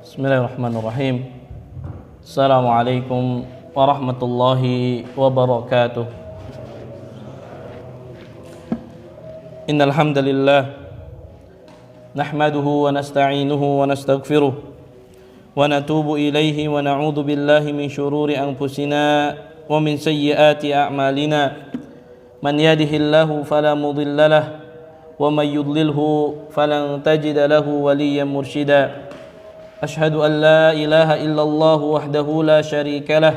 Bismillahirrahmanirrahim. Assalamualaikum warahmatullahi wabarakatuh. Innal hamdalillah nahmaduhu wa nasta'inuhu wa nastaghfiruh wa natubu ilaihi wa na'udzu billahi min shururi anfusina wa min sayyiati a'malina. Man yahdihillahu fala mudilla lahu wa may yudlilhu falan tajida lahu waliyyan mursyida. Ashhadu an la ilaha illallah wahdahu la syarika lah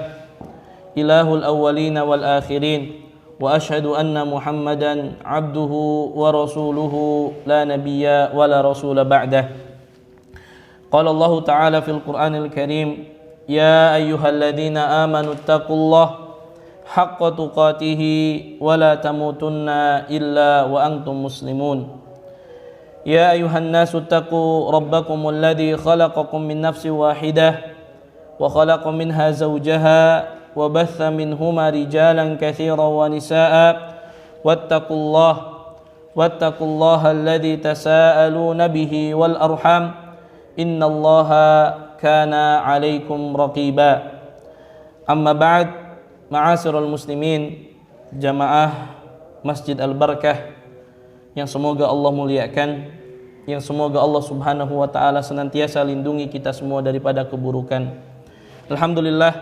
ilahul awwalina wal akhirin wa ashhadu anna Muhammadan abduhu wa rasuluhu la nabiyya wa la rasula ba'dah. Qala Allah ta'ala fil Qur'anil Karim, ya ayyuhalladzina amanu taqullaha haqqa tuqatih wa la tamutunna illa wa antum muslimun. يا أيها الناس اتقوا ربكم الذي خلقكم من نفس واحدة وخلق منها زوجها وبث منهما رجالا كثيرا ونساء واتقوا الله الذي تساءلون به والأرحام إن الله كان عليكم رقيبا. أما بعد، معاشر المسلمين jamaah Masjid Al-Barakah yang semoga Allah muliakan, yang semoga Allah Subhanahu wa taala senantiasa lindungi kita semua daripada keburukan. Alhamdulillah,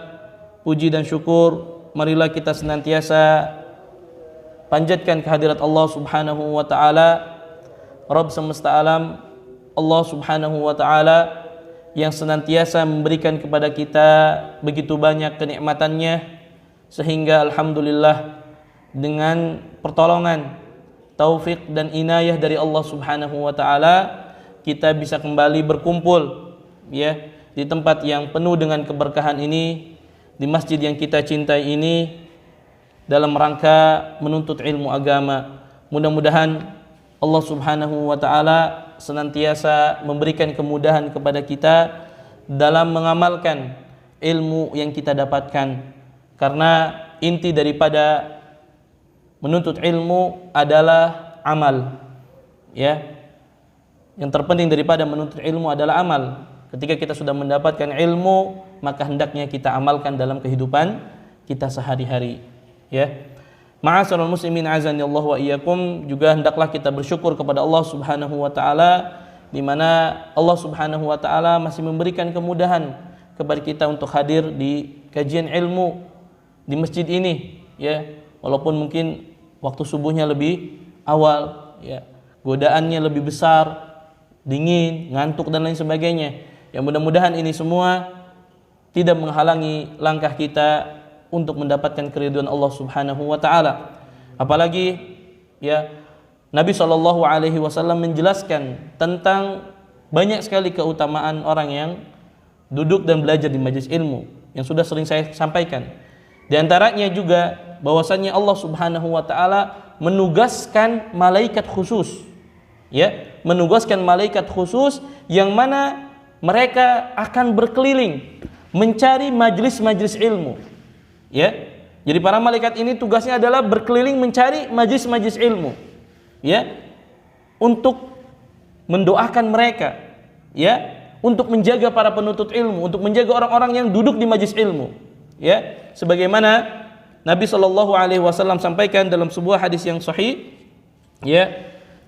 puji dan syukur marilah kita senantiasa panjatkan kehadirat Allah Subhanahu wa taala, Rabb semesta alam, Allah Subhanahu wa taala yang senantiasa memberikan kepada kita begitu banyak kenikmatannya, sehingga alhamdulillah dengan pertolongan, taufik dan inayah dari Allah Subhanahu wa taala kita bisa kembali berkumpul ya di tempat yang penuh dengan keberkahan ini, di masjid yang kita cintai ini, dalam rangka menuntut ilmu agama. Mudah-mudahan Allah Subhanahu wa taala senantiasa memberikan kemudahan kepada kita dalam mengamalkan ilmu yang kita dapatkan, karena inti daripada menuntut ilmu adalah amal. Ya. Yang terpenting daripada menuntut ilmu adalah amal. Ketika kita sudah mendapatkan ilmu, maka hendaknya kita amalkan dalam kehidupan kita sehari-hari. Ya. Ma'asyiral muslimin azanillahu wa iyyakum, juga hendaklah kita bersyukur kepada Allah Subhanahu wa taala, di mana Allah Subhanahu wa taala masih memberikan kemudahan kepada kita untuk hadir di kajian ilmu di masjid ini, ya. Walaupun mungkin waktu subuhnya lebih awal, ya, godaannya lebih besar, dingin, ngantuk dan lain sebagainya. Ya, mudah-mudahan ini semua tidak menghalangi langkah kita untuk mendapatkan keridhaan Allah Subhanahu wa taala. Apalagi ya Nabi SAW menjelaskan tentang banyak sekali keutamaan orang yang duduk dan belajar di majelis ilmu, yang sudah sering saya sampaikan. Di antaranya juga bahwasannya Allah Subhanahu wa taala menugaskan malaikat khusus, ya, menugaskan malaikat khusus yang mana mereka akan berkeliling mencari majelis-majelis ilmu, ya. Jadi para malaikat ini tugasnya adalah berkeliling mencari majelis-majelis ilmu, ya, untuk mendoakan mereka, ya, untuk menjaga para penuntut ilmu, untuk menjaga orang-orang yang duduk di majelis ilmu, ya. Sebagaimana Nabi SAW sampaikan dalam sebuah hadis yang sahih, ya,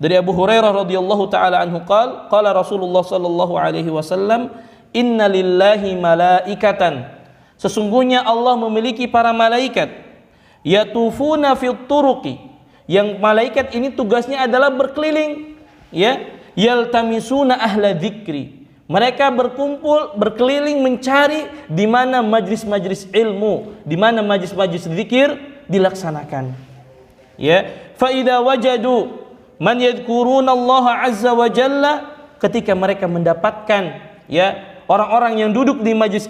dari Abu Hurairah radhiyallahu taala anhu qala Rasulullah sallallahu alaihi wasallam, inna lillahi malaikatan, sesungguhnya Allah memiliki para malaikat, yatufuna fit turuqi, yang malaikat ini tugasnya adalah berkeliling, ya, yaltamisuna ahla dzikri, mereka berkeliling mencari di mana majlis-majlis ilmu, di mana majlis-majlis zikir dilaksanakan. Ya, fa idza wajadu man yadhkuruna Allah azza wa jalla, ketika mereka mendapatkan, ya, orang-orang yang duduk di majlis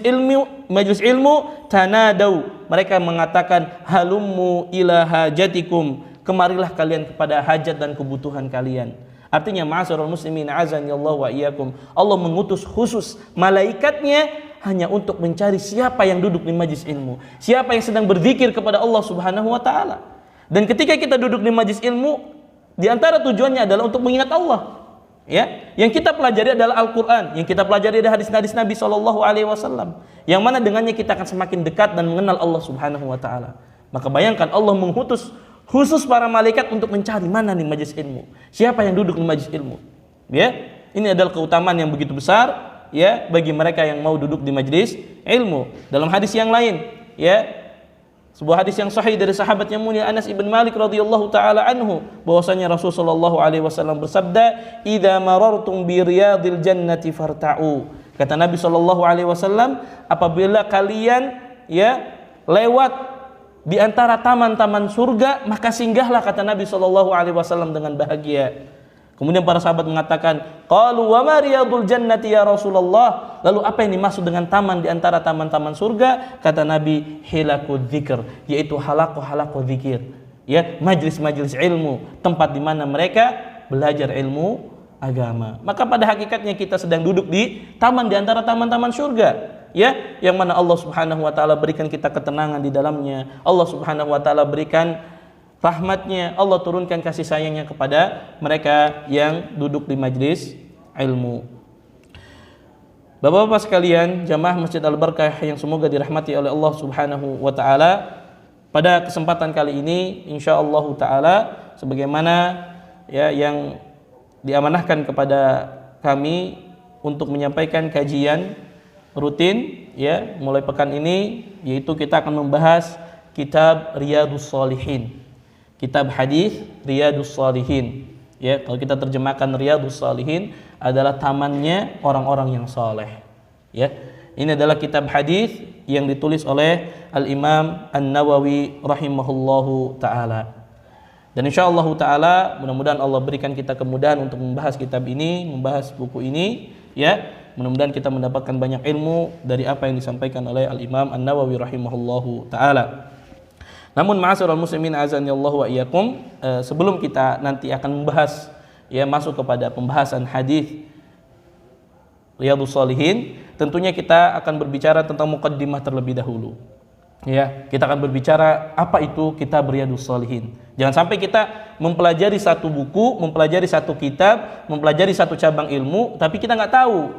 ilmu tanadau, mereka mengatakan halummu ila hajatikum, kemarilah kalian kepada hajat dan kebutuhan kalian. Artinya, ma'asyiral muslimin azanillahu wa iyyakum, Allah mengutus khusus malaikatnya hanya untuk mencari siapa yang duduk di majlis ilmu, siapa yang sedang berzikir kepada Allah Subhanahu wa taala. Dan ketika kita duduk di majlis ilmu, di antara tujuannya adalah untuk mengingat Allah. Ya, yang kita pelajari adalah Al-Qur'an, yang kita pelajari adalah hadis-hadis Nabi sallallahu alaihi wasallam, yang mana dengannya kita akan semakin dekat dan mengenal Allah Subhanahu wa taala. Maka bayangkan Allah mengutus khusus para malaikat untuk mencari mana nih majelis ilmu, siapa yang duduk di majelis ilmu. Ya, ini adalah keutamaan yang begitu besar ya bagi mereka yang mau duduk di majelis ilmu. Dalam hadis yang lain, ya, sebuah hadis yang sahih dari sahabat yang mulia Anas ibn Malik radhiyallahu taala anhu, bahwasanya Rasul sallallahu alaihi wasallam bersabda, "Idza marartum bi riyadil jannati farta'u." Kata Nabi sallallahu alaihi wasallam, apabila kalian ya lewat di antara taman-taman surga, maka singgahlah, kata Nabi sallallahu alaihi wasallam, dengan bahagia. Kemudian para sahabat mengatakan, qalu wa ma riyadul jannati ya Rasulullah? Lalu apa yang dimaksud dengan taman di antara taman-taman surga? Kata Nabi, hilaqud dzikr, yaitu halaqah dzikir. Ya, majlis-majlis ilmu, tempat di mana mereka belajar ilmu agama. Maka pada hakikatnya kita sedang duduk di taman di antara taman-taman surga, ya, yang mana Allah Subhanahu wa taala berikan kita ketenangan di dalamnya. Allah Subhanahu wa taala berikan rahmatnya, Allah turunkan kasih sayangnya kepada mereka yang duduk di majlis ilmu. Bapak-bapak sekalian, jamaah Masjid Al-Barkah yang semoga dirahmati oleh Allah Subhanahu wa taala, pada kesempatan kali ini insyaallah taala sebagaimana ya yang diamanahkan kepada kami untuk menyampaikan kajian rutin ya mulai pekan ini, yaitu kita akan membahas kitab Riyadhus Shalihin. Kitab hadis Riyadhus Shalihin. Ya, kalau kita terjemahkan Riyadhus Shalihin adalah tamannya orang-orang yang saleh. Ya. Ini adalah kitab hadis yang ditulis oleh Al-Imam An-Nawawi rahimahullahu taala. Dan insyaallah taala mudah-mudahan Allah berikan kita kemudahan untuk membahas kitab ini, membahas buku ini, ya. Mudah-mudahan kita mendapatkan banyak ilmu dari apa yang disampaikan oleh Al-Imam An-Nawawi rahimahullahu taala. Namun ma'asyiral muslimin azanillahu wa iyyakum, sebelum kita nanti akan membahas ya masuk kepada pembahasan hadis Riyadhus Shalihin, tentunya kita akan berbicara tentang muqaddimah terlebih dahulu. Ya, kita akan berbicara apa itu kitab Riyadhus Shalihin. Jangan sampai kita mempelajari satu buku, mempelajari satu kitab, mempelajari satu cabang ilmu, tapi kita nggak tahu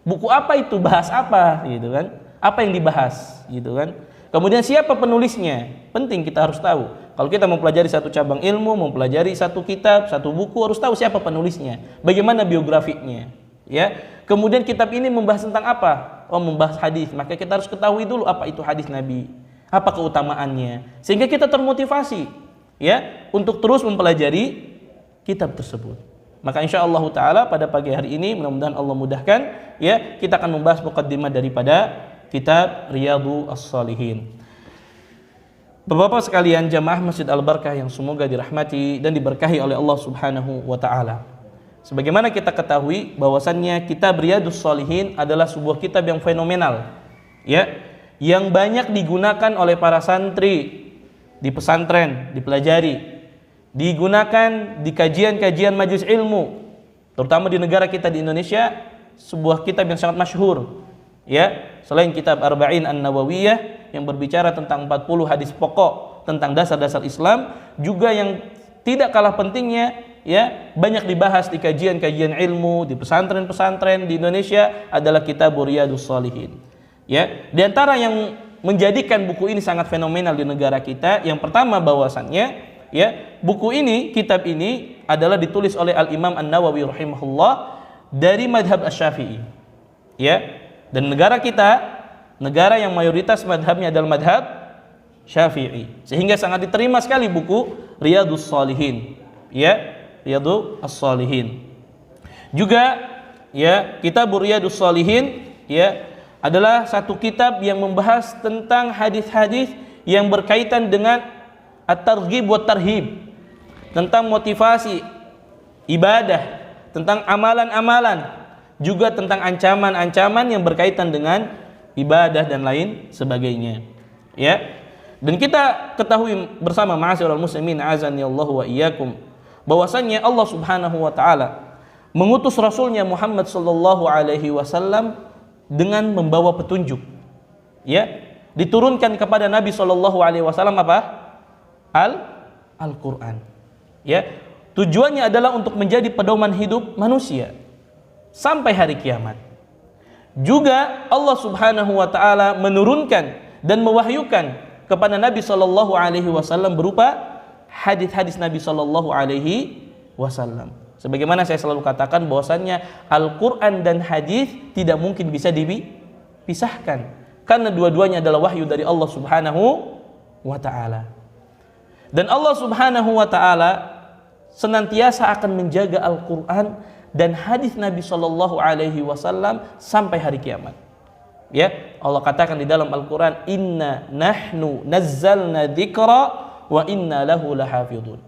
buku apa itu, bahas apa, gitu kan? Apa yang dibahas, gitu kan? Kemudian siapa penulisnya? Penting kita harus tahu. Kalau kita mempelajari satu cabang ilmu, mempelajari satu kitab, satu buku, harus tahu siapa penulisnya, bagaimana biografinya. Ya. Kemudian kitab ini membahas tentang apa? Oh, membahas hadis. Maka kita harus ketahui dulu apa itu hadis Nabi, apa keutamaannya, sehingga kita termotivasi ya untuk terus mempelajari kitab tersebut. Maka insyaallah taala pada pagi hari ini mudah-mudahan Allah mudahkan ya kita akan membahas muqaddimah daripada kitab Riyadhus Shalihin. Bapak-bapak sekalian, jamaah Masjid Al-Barkah yang semoga dirahmati dan diberkahi oleh Allah Subhanahu wa taala. Sebagaimana kita ketahui bahwasannya kitab Riyadhus Shalihin adalah sebuah kitab yang fenomenal. Ya, yang banyak digunakan oleh para santri di pesantren, dipelajari, digunakan di kajian-kajian majelis ilmu, terutama di negara kita di Indonesia, sebuah kitab yang sangat masyhur. Ya, selain kitab Arba'in An-Nawawiyah yang berbicara tentang 40 hadis pokok tentang dasar-dasar Islam, juga yang tidak kalah pentingnya ya banyak dibahas di kajian-kajian ilmu di pesantren-pesantren di Indonesia adalah kitab Riyadhus Shalihin. Ya, di antara yang menjadikan buku ini sangat fenomenal di negara kita, yang pertama bahwasannya ya buku ini, kitab ini adalah ditulis oleh Al-Imam An-Nawawi rahimahullah dari madhab Asy-Syafi'i. Ya. Dan negara kita, negara yang mayoritas madhabnya adalah madhab Syafi'i, sehingga sangat diterima sekali buku Riyadhus Shalihin. Ya, Riyadhus Shalihin. Juga ya, kitab Riyadhus Shalihin ya adalah satu kitab yang membahas tentang hadis-hadis yang berkaitan dengan at-targhib wa tarhib, tentang motivasi ibadah, tentang amalan-amalan, juga tentang ancaman-ancaman yang berkaitan dengan ibadah dan lain sebagainya. Ya. Dan kita ketahui bersama ma'asyiral muslimin azanillahu wa iyyakum bahwasannya Allah Subhanahu wa taala mengutus rasulnya Muhammad sallallahu alaihi wasallam dengan membawa petunjuk. Ya, diturunkan kepada Nabi sallallahu alaihi wasallam apa? Al-Qur'an. Ya. tujuannya adalah untuk menjadi pedoman hidup manusia sampai hari kiamat. Juga Allah Subhanahu wa taala menurunkan dan mewahyukan kepada Nabi sallallahu alaihi wasallam berupa hadis-hadis Nabi sallallahu alaihi wasallam. Sebagaimana saya selalu katakan bahwasannya Al-Qur'an dan hadis tidak mungkin bisa dipisahkan karena dua-duanya adalah wahyu dari Allah Subhanahu wa taala. Dan Allah Subhanahu wa taala senantiasa akan menjaga Al-Qur'an dan hadis Nabi sallallahu alaihi wasallam sampai hari kiamat. Ya, Allah katakan di dalam Al-Qur'an, "Inna nahnu nazzalna dzikra wa inna lahu lahafizun."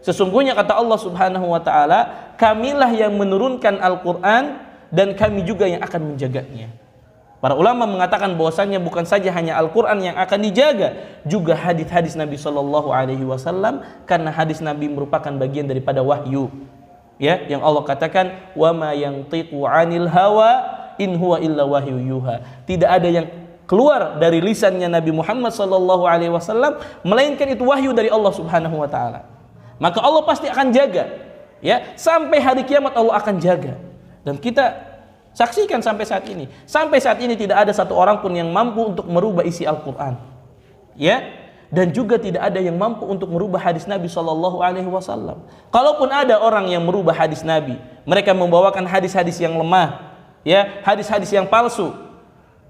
Sesungguhnya kata Allah Subhanahu wa taala, kamilah yang menurunkan Al-Qur'an dan kami juga yang akan menjaganya. Para ulama mengatakan bahwasannya bukan saja hanya Al-Qur'an yang akan dijaga, juga hadis-hadis Nabi sallallahu alaihi wasallam, karena hadis Nabi merupakan bagian daripada wahyu. Ya, yang Allah katakan, "Wa ma yantiqu 'anil hawa in huwa illa wahyu yuha." Tidak ada yang keluar dari lisannya Nabi Muhammad sallallahu alaihi wasallam melainkan itu wahyu dari Allah Subhanahu wa taala. Maka Allah pasti akan jaga. Ya, sampai hari kiamat Allah akan jaga. Dan kita saksikan sampai saat ini. Sampai saat ini tidak ada satu orang pun yang mampu untuk merubah isi Al-Qur'an. Ya. Dan juga tidak ada yang mampu untuk merubah hadis Nabi sallallahu alaihi wasallam. Kalaupun ada orang yang merubah hadis Nabi, mereka membawakan hadis-hadis yang lemah, ya, hadis-hadis yang palsu,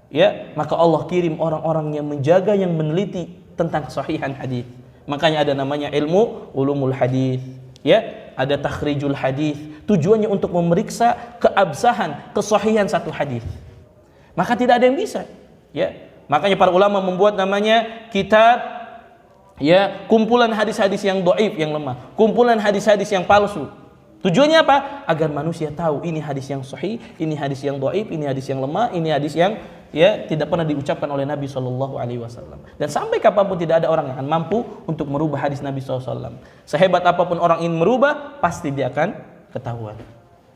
ya, maka Allah kirim orang-orang yang menjaga, yang meneliti tentang kesahihan hadis. Makanya ada namanya ilmu ulumul hadis, ya, ada takhrijul hadis. Tujuannya untuk memeriksa keabsahan, kesahihan satu hadis. Maka tidak ada yang bisa, ya. Makanya para ulama membuat namanya kitab, ya, kumpulan hadis-hadis yang dhaif, yang lemah, kumpulan hadis-hadis yang palsu. Tujuannya apa? Agar manusia tahu ini hadis yang sahih, ini hadis yang dhaif, ini hadis yang lemah, ini hadis yang, ya, tidak pernah diucapkan oleh Nabi sallallahu alaihi wasallam. Dan sampai kapanpun tidak ada orang yang akan mampu untuk merubah hadis Nabi sallallahu alaihi wasallam. Sehebat apapun orang ingin merubah, pasti dia akan ketahuan.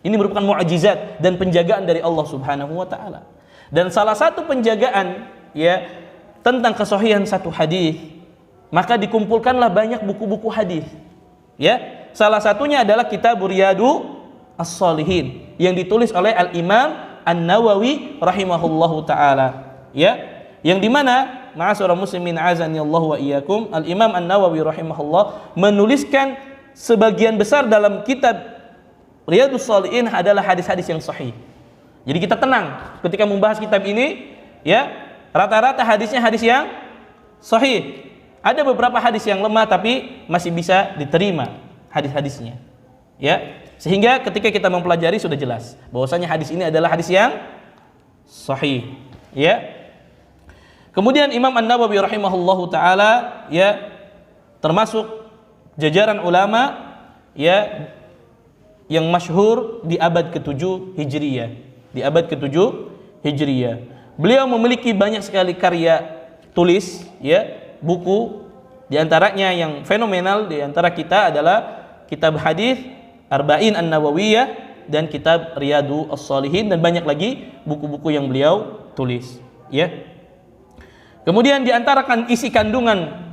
Ini merupakan mukjizat dan penjagaan dari Allah Subhanahu wa taala. Dan salah satu penjagaan, ya, tentang kesahihan satu hadis, maka dikumpulkanlah banyak buku-buku hadis. Ya, salah satunya adalah Kitab Riyadhus Shalihin yang ditulis oleh Al-Imam An-Nawawi rahimahullahu taala. Ya, yang di mana ma'asyiral muslimin azanillahu wa iyyakum, Al-Imam An-Nawawi rahimahullah menuliskan sebagian besar dalam kitab Riyadhus Shalihin adalah hadis-hadis yang sahih. Jadi kita tenang ketika membahas kitab ini, ya, rata-rata hadisnya hadis yang sahih. Ada beberapa hadis yang lemah tapi masih bisa diterima hadis-hadisnya. Ya, sehingga ketika kita mempelajari sudah jelas bahwasanya hadis ini adalah hadis yang sahih. Ya. Kemudian Imam An-Nawawi rahimahullahu taala, ya, termasuk jajaran ulama, ya, yang masyhur di abad ke-7 Hijriyah. Di abad ke-7 Hijriyah. Beliau memiliki banyak sekali karya tulis, ya, buku. Di antaranya yang fenomenal di antara kita adalah kitab hadis Arba'in An-Nawawiyah dan kitab Riyadhus Shalihin, dan banyak lagi buku-buku yang beliau tulis, ya. Kemudian di antara isi kandungan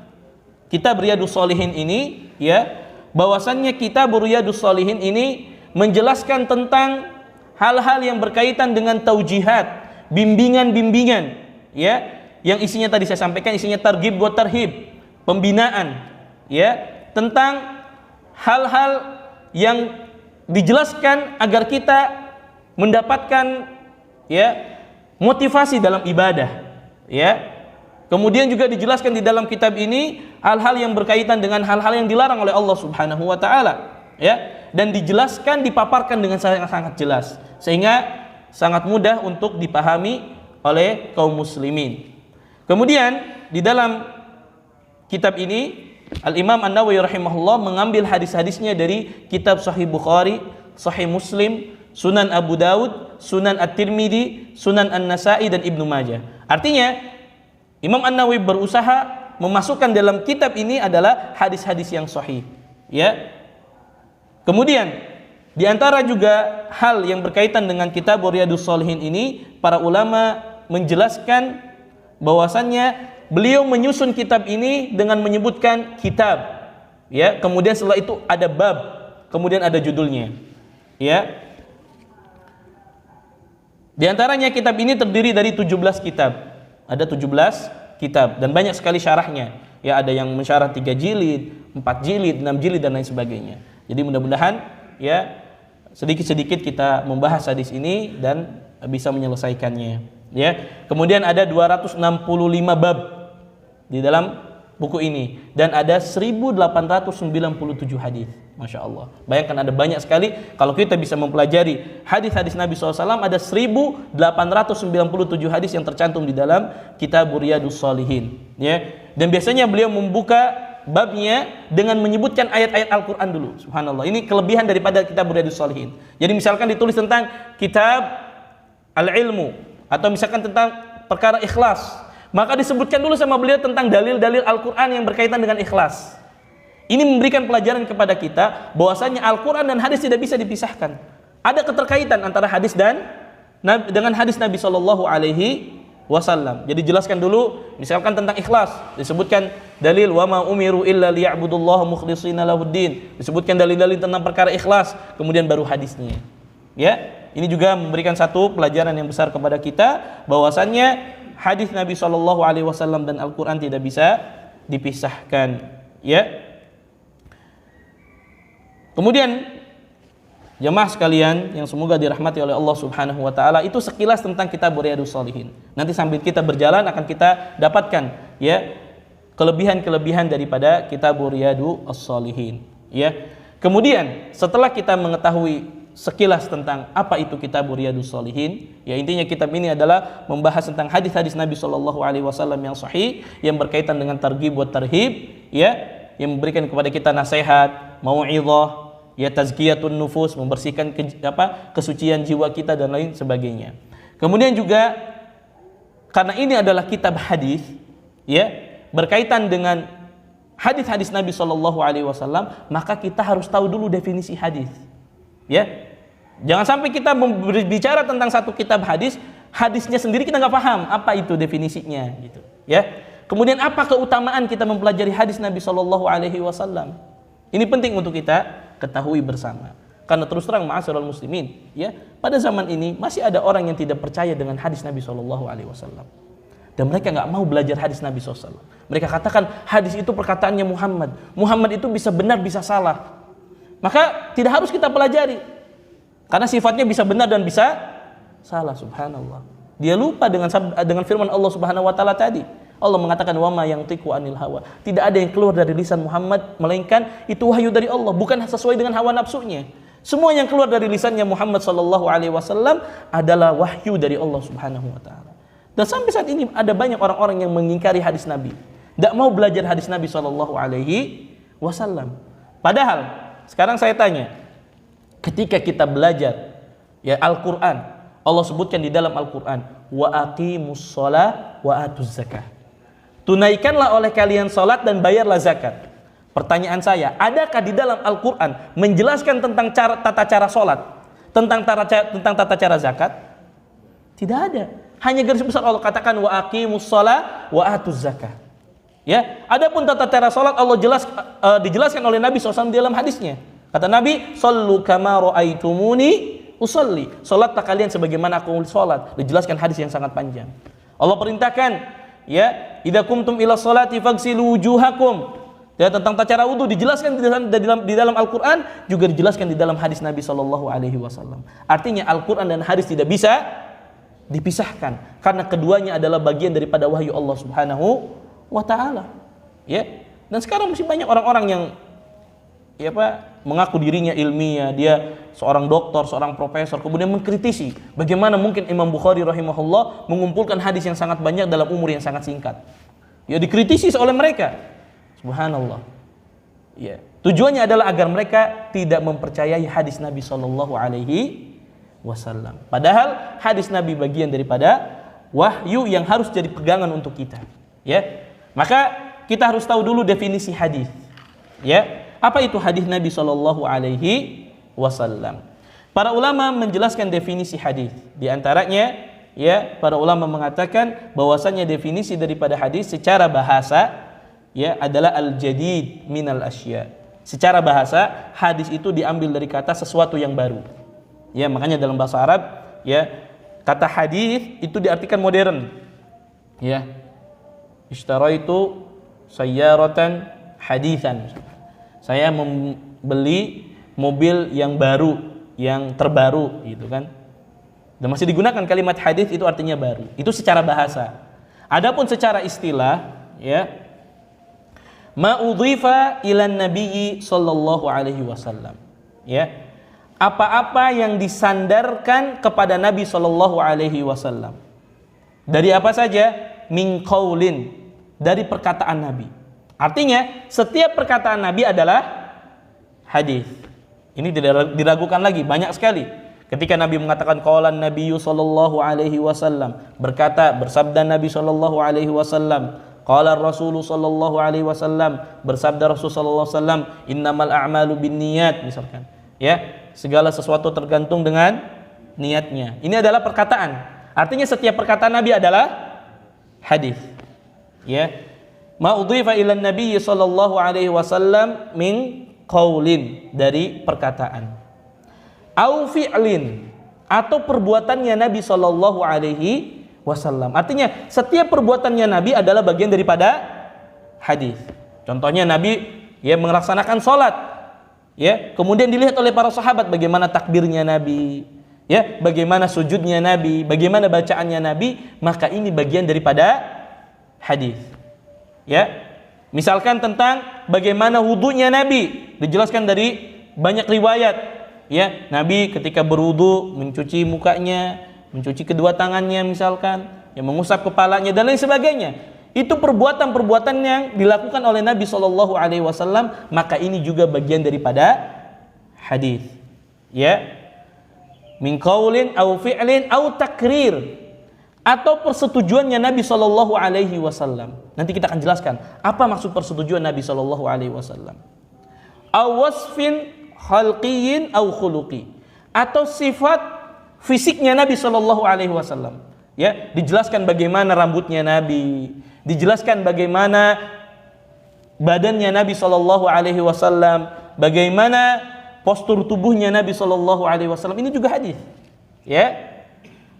kitab Riyadhus Shalihin ini, ya, bahwasannya kitab Riyadhus Shalihin ini menjelaskan tentang hal-hal yang berkaitan dengan taujihat, bimbingan-bimbingan, ya, yang isinya tadi saya sampaikan, isinya targhib wa tarhib, pembinaan, ya, tentang hal-hal yang dijelaskan agar kita mendapatkan, ya, motivasi dalam ibadah, ya. Kemudian juga dijelaskan di dalam kitab ini hal-hal yang berkaitan dengan hal-hal yang dilarang oleh Allah Subhanahu wa taala, ya, dan dijelaskan, dipaparkan dengan sangat jelas sehingga sangat mudah untuk dipahami oleh kaum muslimin. Kemudian di dalam kitab ini Al-Imam An-Nawawi rahimahullah mengambil hadis-hadisnya dari kitab Sahih Bukhari, Sahih Muslim, Sunan Abu Daud, Sunan At-Tirmidzi, Sunan An-Nasa'i dan Ibnu Majah. Artinya Imam An-Nawawi berusaha memasukkan dalam kitab ini adalah hadis-hadis yang sahih, ya. Kemudian di antara juga hal yang berkaitan dengan kitab Riyadhus Shalihin ini, para ulama menjelaskan bahwasannya beliau menyusun kitab ini dengan menyebutkan kitab, ya. Kemudian setelah itu ada bab, kemudian ada judulnya. Ya. Di antaranya kitab ini terdiri dari 17 kitab. Ada 17 kitab dan banyak sekali syarahnya. Ya, ada yang mensyarah 3 jilid, 4 jilid, 6 jilid dan lain sebagainya. Jadi mudah-mudahan ya sedikit-sedikit kita membahas hadis ini dan bisa menyelesaikannya. Ya. Kemudian ada 265 bab di dalam buku ini dan ada 1897 hadis. Masya Allah. Bayangkan ada banyak sekali. Kalau kita bisa mempelajari hadis-hadis Nabi SAW, ada 1897 hadis yang tercantum di dalam kitab Riyadhus Shalihin. Ya. Dan biasanya beliau membuka babnya dengan menyebutkan ayat-ayat Al-Quran dulu. Subhanallah. Ini kelebihan daripada kitab Riyadhus Shalihin. Jadi misalkan ditulis tentang kitab Al-Ilmu atau misalkan tentang perkara ikhlas, maka disebutkan dulu sama beliau tentang dalil-dalil Al-Quran yang berkaitan dengan ikhlas. Ini memberikan pelajaran kepada kita bahwasanya Al-Quran dan hadis tidak bisa dipisahkan. Ada keterkaitan antara hadis dan dengan hadis Nabi Shallallahu Alaihi Wasallam. Jadi jelaskan dulu, misalkan tentang ikhlas, disebutkan dalil wa ma umiru illa liya'budullaha mukhlishina lahuddin. Disebutkan dalil-dalil tentang perkara ikhlas, kemudian baru hadisnya. Ya, ini juga memberikan satu pelajaran yang besar kepada kita bahwasannya hadis Nabi Shallallahu Alaihi Wasallam dan Al-Quran tidak bisa dipisahkan. Ya. Kemudian jemaah sekalian yang semoga dirahmati oleh Allah Subhanahu wa taala, itu sekilas tentang kitab Riyadhus Shalihin. Nanti sambil kita berjalan akan kita dapatkan ya kelebihan-kelebihan daripada kitab Riyadhus Shalihin, ya. Kemudian setelah kita mengetahui sekilas tentang apa itu kitab Riyadhus Shalihin, ya intinya kitab ini adalah membahas tentang hadis-hadis Nabi Shallallahu alaihi wasallam yang sahih yang berkaitan dengan targhib wa tarhib, ya, yang memberikan kepada kita nasihat, mau'izah, ya, tazkiyatun nufus, membersihkan kesucian jiwa kita dan lain sebagainya. Kemudian juga karena ini adalah kitab hadis, ya, berkaitan dengan hadis-hadis Nabi Shallallahu alaihi wasallam, maka kita harus tahu dulu definisi hadis. Ya. Jangan sampai kita berbicara tentang satu kitab hadis, hadisnya sendiri kita nggak paham apa itu definisinya gitu, ya. Kemudian apa keutamaan kita mempelajari hadis Nabi Shallallahu alaihi wasallam? Ini penting untuk kita ketahui bersama. Karena terus terang ma'asyiral muslimin, ya, pada zaman ini masih ada orang yang tidak percaya dengan hadis Nabi Shallallahu alaihi wasallam. Dan mereka nggak mau belajar hadis Nabi SAW. Mereka katakan hadis itu perkataannya Muhammad. Muhammad itu bisa benar bisa salah. Maka tidak harus kita pelajari. Karena sifatnya bisa benar dan bisa salah, subhanallah. Dia lupa dengan firman Allah Subhanahu wa taala tadi. Allah mengatakan wa ma yantiqu anil hawa. Tidak ada yang keluar dari lisan Muhammad melainkan itu wahyu dari Allah, bukan sesuai dengan hawa nafsunya. Semua yang keluar dari lisannya Muhammad sallallahu alaihi wasallam adalah wahyu dari Allah Subhanahu wa taala. Dan sampai saat ini ada banyak orang-orang yang mengingkari hadis Nabi, tidak mau belajar hadis Nabi sallallahu alaihi wasallam. Padahal sekarang saya tanya, ketika kita belajar ya Al-Qur'an, Allah sebutkan di dalam Al-Qur'an, wa aqimus shalah wa atuz zakah. Tunaikanlah oleh kalian salat dan bayarlah zakat. Pertanyaan saya, adakah di dalam Al-Qur'an menjelaskan tentang tata cara salat, tentang tata cara zakat? Tidak ada. Hanya garis besar Allah katakan wa aqimus shalah wa atuz zakah. Ya, adapun tata cara salat Allah dijelaskan oleh Nabi SAW dalam hadisnya. Kata Nabi, "Shallu kama ra'aitumuni usolli." Salatlah kalian sebagaimana aku salat. Dijelaskan hadis yang sangat panjang. Allah perintahkan, ya, idza kumtum ila sholati faghsilu wujuhakum. Ya, tentang tata cara wudu dijelaskan di dalam Al-Qur'an, juga dijelaskan di dalam hadis Nabi sallallahu alaihi wasallam. Artinya Al-Qur'an dan hadis tidak bisa dipisahkan karena keduanya adalah bagian daripada wahyu Allah Subhanahu wa taala. Ya. Dan sekarang masih banyak orang-orang yang mengaku dirinya ilmiah, dia seorang doktor, seorang profesor, kemudian mengkritisi bagaimana mungkin Imam Bukhari rahimahullah mengumpulkan hadis yang sangat banyak dalam umur yang sangat singkat. Ya, dikritisi oleh mereka. Subhanallah. Ya, tujuannya adalah agar mereka tidak mempercayai hadis Nabi sallallahu alaihi wasallam. Padahal hadis Nabi bagian daripada wahyu yang harus jadi pegangan untuk kita. Ya. Maka kita harus tahu dulu definisi hadis. Ya. Apa itu hadis Nabi sallallahu alaihi wasallam? Para ulama menjelaskan definisi hadis. Di antaranya, ya, para ulama mengatakan bahwasanya definisi daripada hadis secara bahasa, ya, adalah al-jadid minal asya. Secara bahasa, hadis itu diambil dari kata sesuatu yang baru. Ya, makanya dalam bahasa Arab, ya, kata hadis itu diartikan modern. Ya. Ishtaraitu sayyaratan haditsan. Saya membeli mobil yang baru, yang terbaru, gitu kan. Dan masih digunakan kalimat hadis itu artinya baru. Itu secara bahasa. Adapun secara istilah, ya, ma udhifa ilan nabiyyi sallallahu alaihi wasallam. Ya. Apa-apa yang disandarkan kepada Nabi sallallahu alaihi wasallam. Dari apa saja? Min qaulin, dari perkataan Nabi. Artinya, setiap perkataan Nabi adalah hadis. Ini tidak diragukan lagi, banyak sekali. Ketika Nabi mengatakan qaulan nabiyyu sallallahu alaihi wasallam, bersabda Nabi sallallahu alaihi wasallam. Qala Rasulullah sallallahu alaihi wasallam, bersabda Rasul sallallahu alaihi wasallam, innamal a'malu binniyat, misalkan. Ya, segala sesuatu tergantung dengan niatnya. Ini adalah perkataan. Artinya setiap perkataan Nabi adalah hadis. Ya. Ma udhifa ila Nabi sallallahu alaihi wasallam min qaulin, dari perkataan. Au fi'lin, atau perbuatannya Nabi sallallahu alaihi wasallam. Artinya setiap perbuatannya Nabi adalah bagian daripada hadis. Contohnya Nabi, ya, melaksanakan salat, ya, kemudian dilihat oleh para sahabat bagaimana takbirnya Nabi, ya, bagaimana sujudnya Nabi, bagaimana bacaannya Nabi, maka ini bagian daripada hadis. Ya. Misalkan tentang bagaimana wudunya Nabi, dijelaskan dari banyak riwayat, ya. Nabi ketika berwudu mencuci mukanya, mencuci kedua tangannya misalkan, yang mengusap kepalanya dan lain sebagainya. Itu perbuatan-perbuatan yang dilakukan oleh Nabi sallallahu alaihi wasallam, maka ini juga bagian daripada hadis. Ya. Min qaulin au fi'lin au takrir, atau persetujuannya Nabi sallallahu alaihi wasallam. Nanti kita akan jelaskan apa maksud persetujuan Nabi sallallahu alaihi wasallam. Au wasfin khalqiyyin au khuluqi, atau sifat fisiknya Nabi sallallahu alaihi wasallam. Ya, dijelaskan bagaimana rambutnya Nabi, dijelaskan bagaimana badannya Nabi sallallahu alaihi wasallam, bagaimana postur tubuhnya Nabi sallallahu alaihi wasallam. Ini juga hadis. Ya.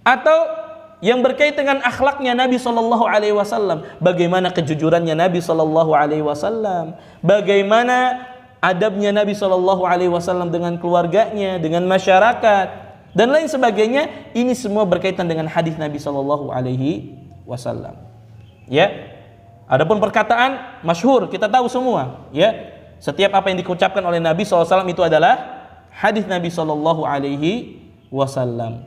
Atau yang berkaitan dengan akhlaknya Nabi sallallahu alaihi wasallam, bagaimana kejujurannya Nabi sallallahu alaihi wasallam, bagaimana adabnya Nabi sallallahu alaihi wasallam dengan keluarganya, dengan masyarakat, dan lain sebagainya. Ini semua berkaitan dengan hadis Nabi sallallahu alaihi wasallam. Ya. Adapun perkataan masyhur, kita tahu semua, ya. Setiap apa yang diucapkan oleh Nabi sallallahu alaihi wasallam itu adalah hadis Nabi sallallahu alaihi wasallam.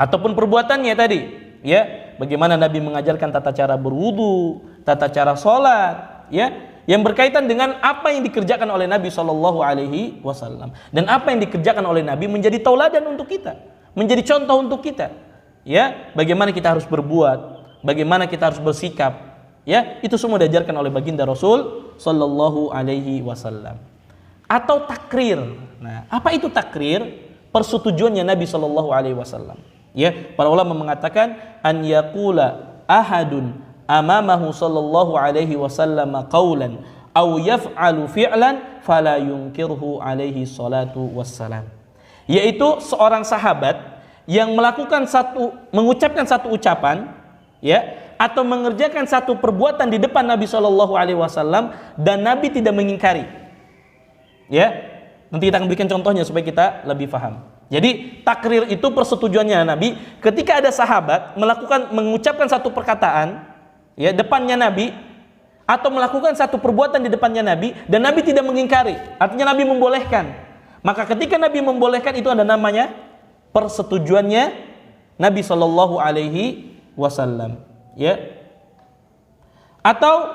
Ataupun perbuatannya tadi, ya. Bagaimana Nabi mengajarkan tata cara berwudu, tata cara salat, ya, yang berkaitan dengan apa yang dikerjakan oleh Nabi sallallahu alaihi wasallam. Dan apa yang dikerjakan oleh Nabi menjadi tauladan untuk kita, menjadi contoh untuk kita. Ya, bagaimana kita harus berbuat, bagaimana kita harus bersikap. Ya, itu semua diajarkan oleh baginda Rasul sallallahu alaihi wasallam. Atau takrir. Nah, apa itu takrir? Persetujuannya Nabi sallallahu alaihi wasallam. Ya, para ulama mengatakan an yaqula ahadun amamahu sallallahu alaihi wasallam qaulan aw yaf'alu fi'lan fala yunkirhu alaihi salatu wassalam. Yaitu seorang sahabat yang mengucapkan satu ucapan, ya, atau mengerjakan satu perbuatan di depan Nabi sallallahu alaihi wasallam dan Nabi tidak mengingkari. Ya. Nanti kita akan berikan contohnya supaya kita lebih paham. Jadi takrir itu persetujuannya Nabi ketika ada sahabat mengucapkan satu perkataan, ya, depannya Nabi, atau melakukan satu perbuatan di depannya Nabi dan Nabi tidak mengingkari. Artinya Nabi membolehkan. Maka ketika Nabi membolehkan, itu ada namanya persetujuannya Nabi sallallahu alaihi wasallam, ya. Atau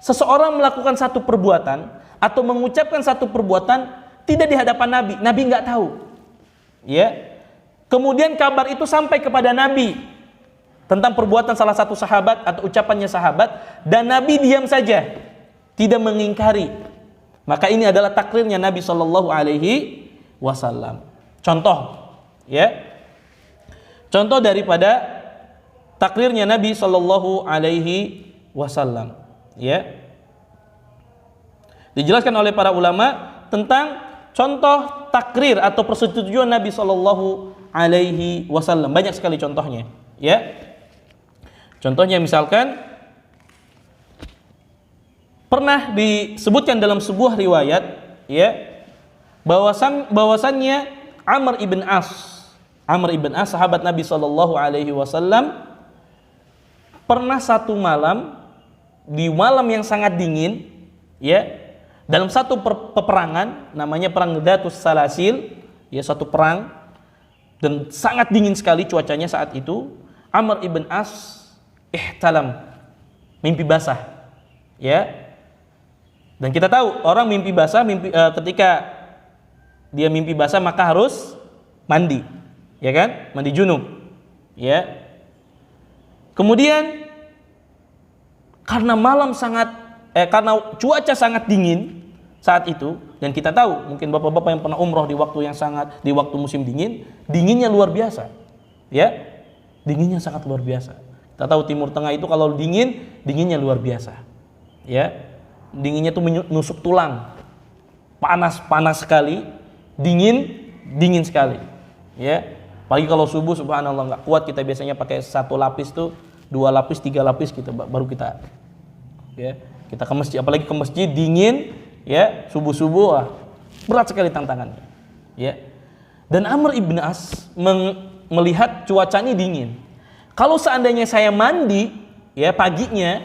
seseorang melakukan satu perbuatan atau mengucapkan satu perbuatan tidak di hadapan Nabi, Nabi nggak tahu. Ya. Kemudian kabar itu sampai kepada Nabi tentang perbuatan salah satu sahabat atau ucapannya sahabat, dan Nabi diam saja, tidak mengingkari. Maka ini adalah takrirnya Nabi sallallahu alaihi wasallam. Contoh, ya. Contoh daripada takrirnya Nabi sallallahu alaihi wasallam, ya. Dijelaskan oleh para ulama tentang contoh takrir atau persetujuan Nabi Shallallahu Alaihi Wasallam. Banyak sekali contohnya, ya. Contohnya misalkan pernah disebutkan dalam sebuah riwayat, ya, bahwasannya Amr ibn As, sahabat Nabi Shallallahu Alaihi Wasallam, pernah satu malam, di malam yang sangat dingin, ya, dalam satu peperangan namanya perang Dhatus Salasil, ya, satu perang dan sangat dingin sekali cuacanya saat itu. Amr ibn As ihtalam, mimpi basah, ya. Dan kita tahu orang mimpi basah, ketika dia mimpi basah maka harus mandi, ya kan? Mandi junub, ya. Kemudian karena karena cuaca sangat dingin saat itu, dan kita tahu mungkin bapak-bapak yang pernah umroh di waktu musim dingin, dinginnya luar biasa, ya. Dinginnya sangat luar biasa. Kita tahu Timur Tengah itu kalau dinginnya luar biasa, ya. Dinginnya tuh menusuk tulang, panas sekali, dingin sekali, ya. Apalagi kalau subuh, subhanallah, nggak kuat kita biasanya pakai 1 lapis tuh, 2 lapis, 3 lapis baru kita, ya, kita ke masjid, apalagi ke masjid dingin, ya, subuh berat sekali tantangannya, ya. Dan Amr ibn As melihat cuaca ini dingin. Kalau seandainya saya mandi, ya, paginya,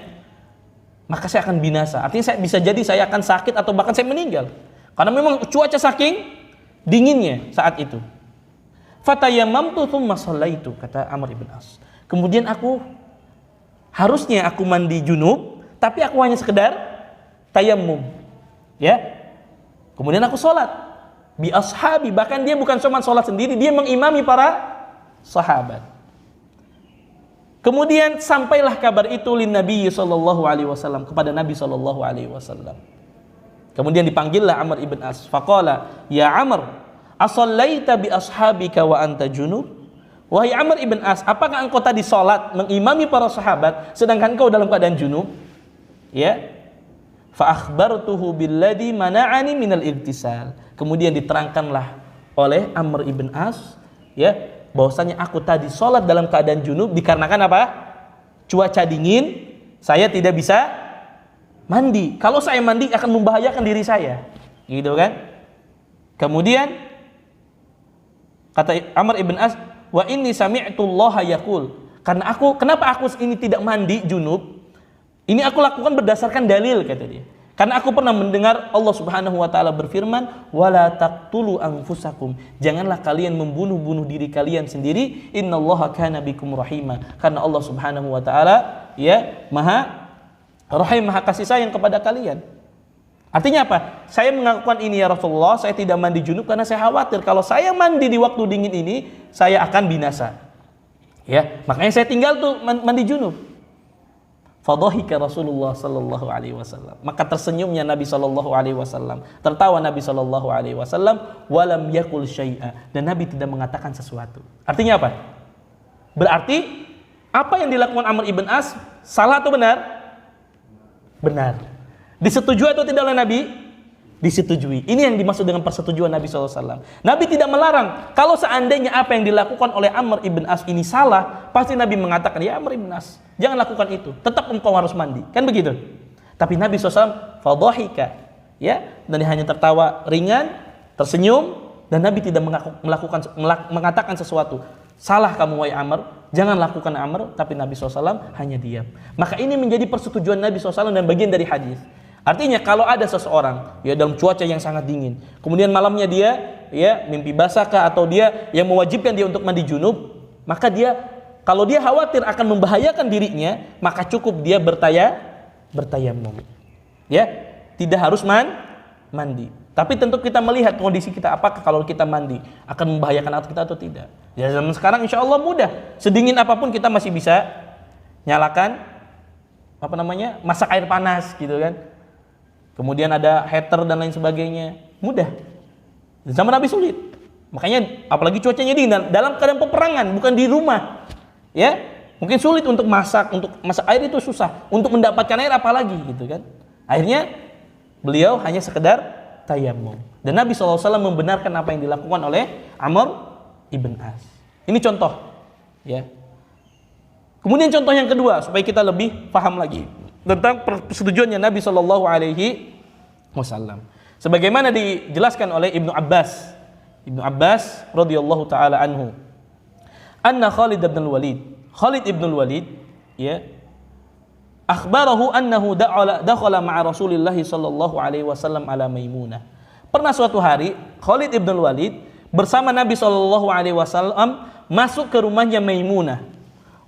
maka saya akan binasa. Artinya bisa jadi saya akan sakit atau bahkan saya meninggal. Karena memang cuaca saking dinginnya saat itu. Fatayammamtu tsumma shallaitu, kata Amr ibn As. Kemudian harusnya aku mandi junub, tapi aku hanya sekedar tayammum, ya. Kemudian aku sholat bi ashabi, bahkan dia bukan cuma sholat sendiri, dia mengimami para sahabat. Kemudian sampailah kabar itu lin Nabi sallallahu alaihi wasallam, kepada Nabi sallallahu alaihi wasallam. Kemudian dipanggillah Amr ibn As. Faqala, "Ya Amr, asallaita bi ashabika wa anta junub?" Wahai Amr ibn As, apakah engkau tadi salat mengimami para sahabat sedangkan engkau dalam keadaan junub? Ya. Fa akhbartuhu billadhi mana'ani minal irtisal. Kemudian diterangkanlah oleh Amr ibn As, ya, bahwasanya aku tadi sholat dalam keadaan junub dikarenakan apa? Cuaca dingin, saya tidak bisa mandi. Kalau saya mandi akan membahayakan diri saya, gitu kan? Kemudian kata Amr ibn As, wa inni sami'tu Allah yaqul, kenapa aku ini tidak mandi junub? Ini aku lakukan berdasarkan dalil, kata dia. Karena aku pernah mendengar Allah Subhanahu wa taala berfirman, "Wala taqtulu anfusakum." Janganlah kalian membunuh diri kalian sendiri. Innallaha kana bikum rahima. Karena Allah Subhanahu wa taala, ya, Maha Rahim, Maha kasih sayang kepada kalian. Artinya apa? Saya mengakukan ini ya Rasulullah, saya tidak mandi junub karena saya khawatir kalau saya mandi di waktu dingin ini, saya akan binasa. Ya, makanya saya tinggal tuh mandi junub. Fadhahika Rasulullah sallallahu alaihi wasallam. Maka tersenyumnya Nabi sallallahu alaihi wasallam. Tertawa Nabi sallallahu alaihi wasallam, walam yakul syai'a, dan Nabi tidak mengatakan sesuatu. Artinya apa? Berarti apa yang dilakukan Amr ibn As salah atau benar? Benar. Disetujui atau tidak oleh Nabi? Disetujui. Ini yang dimaksud dengan persetujuan Nabi SAW. Nabi tidak melarang. Kalau seandainya apa yang dilakukan oleh Amr ibn As ini salah, pasti Nabi mengatakan, ya Amr ibn As, jangan lakukan itu. Tetap engkau harus mandi. Kan begitu? Tapi Nabi SAW fadhahika, ya, dan dia hanya tertawa ringan, tersenyum, dan Nabi tidak mengatakan sesuatu. Salah kamu wahai Amr, jangan lakukan Amr, tapi Nabi SAW hanya diam. Maka ini menjadi persetujuan Nabi SAW dan bagian dari hadis. Artinya kalau ada seseorang, ya, dalam cuaca yang sangat dingin, kemudian malamnya dia, ya, mimpi basah kah, atau dia yang mewajibkan dia untuk mandi junub, maka dia, kalau dia khawatir akan membahayakan dirinya, maka cukup dia bertayamum. Ya, tidak harus mandi. Tapi tentu kita melihat kondisi kita, apakah kalau kita mandi akan membahayakan kita atau tidak. Ya, zaman sekarang insya Allah mudah. Sedingin apapun kita masih bisa nyalakan masak air panas, gitu kan. Kemudian ada heater dan lain sebagainya, mudah. Di zaman Nabi sulit. Makanya apalagi cuacanya dingin dalam keadaan peperangan, bukan di rumah. Ya, mungkin sulit untuk masak air itu susah. Untuk mendapatkan air apalagi, gitu kan. Akhirnya Beliau hanya sekedar tayamum. Dan Nabi SAW membenarkan apa yang dilakukan oleh Amr ibn As. Ini contoh, ya. Kemudian contoh yang kedua, supaya kita lebih paham lagi tentang persetujuannya Nabi SAW. Sebagaimana dijelaskan oleh Ibnu Abbas radhiyallahu taala anhu, anna Khalid ibn Walid, ya, akhbarahu annahu dakhala ma'a Rasulillah sallallahu alaihi wasallam ala Maimunah. Pernah suatu hari Khalid ibn Walid bersama Nabi sallallahu alaihi wasallam masuk ke rumahnya Maimunah.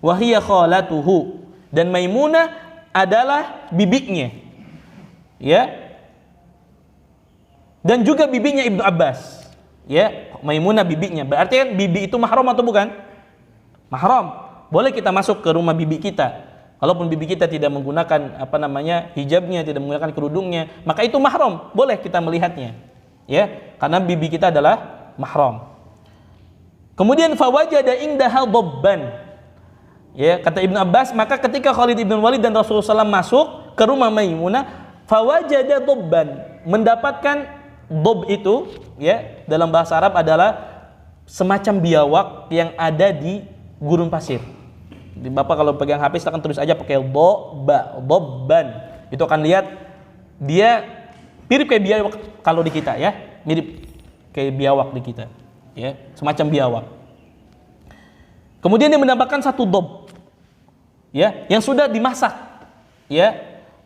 Wa hiya khalatuhu, dan Maimunah adalah bibinya. Ya. Dan juga bibinya Ibnu Abbas. Ya, Maimunah bibinya. Berarti kan bibi itu mahram atau bukan? Mahram. Boleh kita masuk ke rumah bibi kita. Kalaupun bibi kita tidak menggunakan hijabnya, tidak menggunakan kerudungnya, maka itu mahram, boleh kita melihatnya. Ya, karena bibi kita adalah mahram. Kemudian fawajada indaha dabban. Ya, kata Ibnu Abbas, maka ketika Khalid ibn Walid dan Rasulullah SAW masuk ke rumah Maimunah, fawajada dabban, mendapatkan dob itu, ya, dalam bahasa Arab adalah semacam biawak yang ada di gurun pasir. Bapak kalau pegang HP silakan tulis aja pakai dobban. Itu akan lihat dia mirip kayak biawak kalau di kita, ya, mirip kayak biawak di kita, ya, semacam biawak. Kemudian dia mendapatkan satu dob, ya, yang sudah dimasak, ya.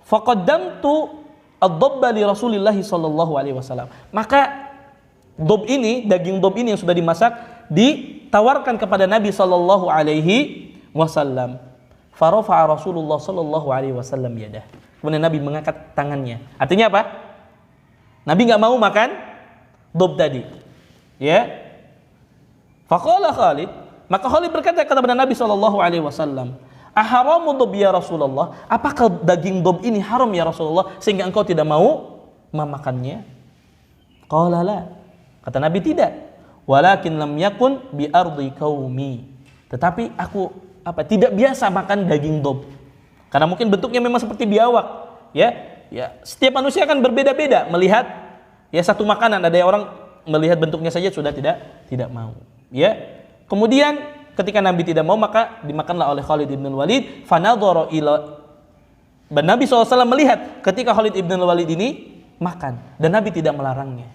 Faqaddamtu ad-dabba li Rasulillah sallallahu alaihi wasallam. Maka dob ini, daging dob ini yang sudah dimasak ditawarkan kepada Nabi sallallahu alaihi wasallam. Farafa'a Rasulullah sallallahu alaihi wasallam yadah. Kemudian Nabi mengangkat tangannya. Artinya apa? Nabi enggak mau makan dob tadi. Ya. Faqala Khalid, maka Khalid berkata kepada Nabi sallallahu alaihi wasallam, "Aharamu dob ya Rasulullah? Apakah daging dob ini haram ya Rasulullah sehingga engkau tidak mau memakannya?" Qala la. Kata Nabi, tidak. Walakin lam yakun bi ardi qaumi. Tetapi aku tidak biasa makan daging dob. Karena mungkin bentuknya memang seperti biawak, ya. Ya, setiap manusia kan berbeda-beda melihat, ya, satu makanan. Ada yang orang melihat bentuknya saja sudah tidak mau, ya. Kemudian ketika Nabi tidak mau, maka dimakanlah oleh Khalid ibn Walid. Fanadhara ila, dan Nabi SAW melihat ketika Khalid ibn Walid ini makan, dan Nabi tidak melarangnya.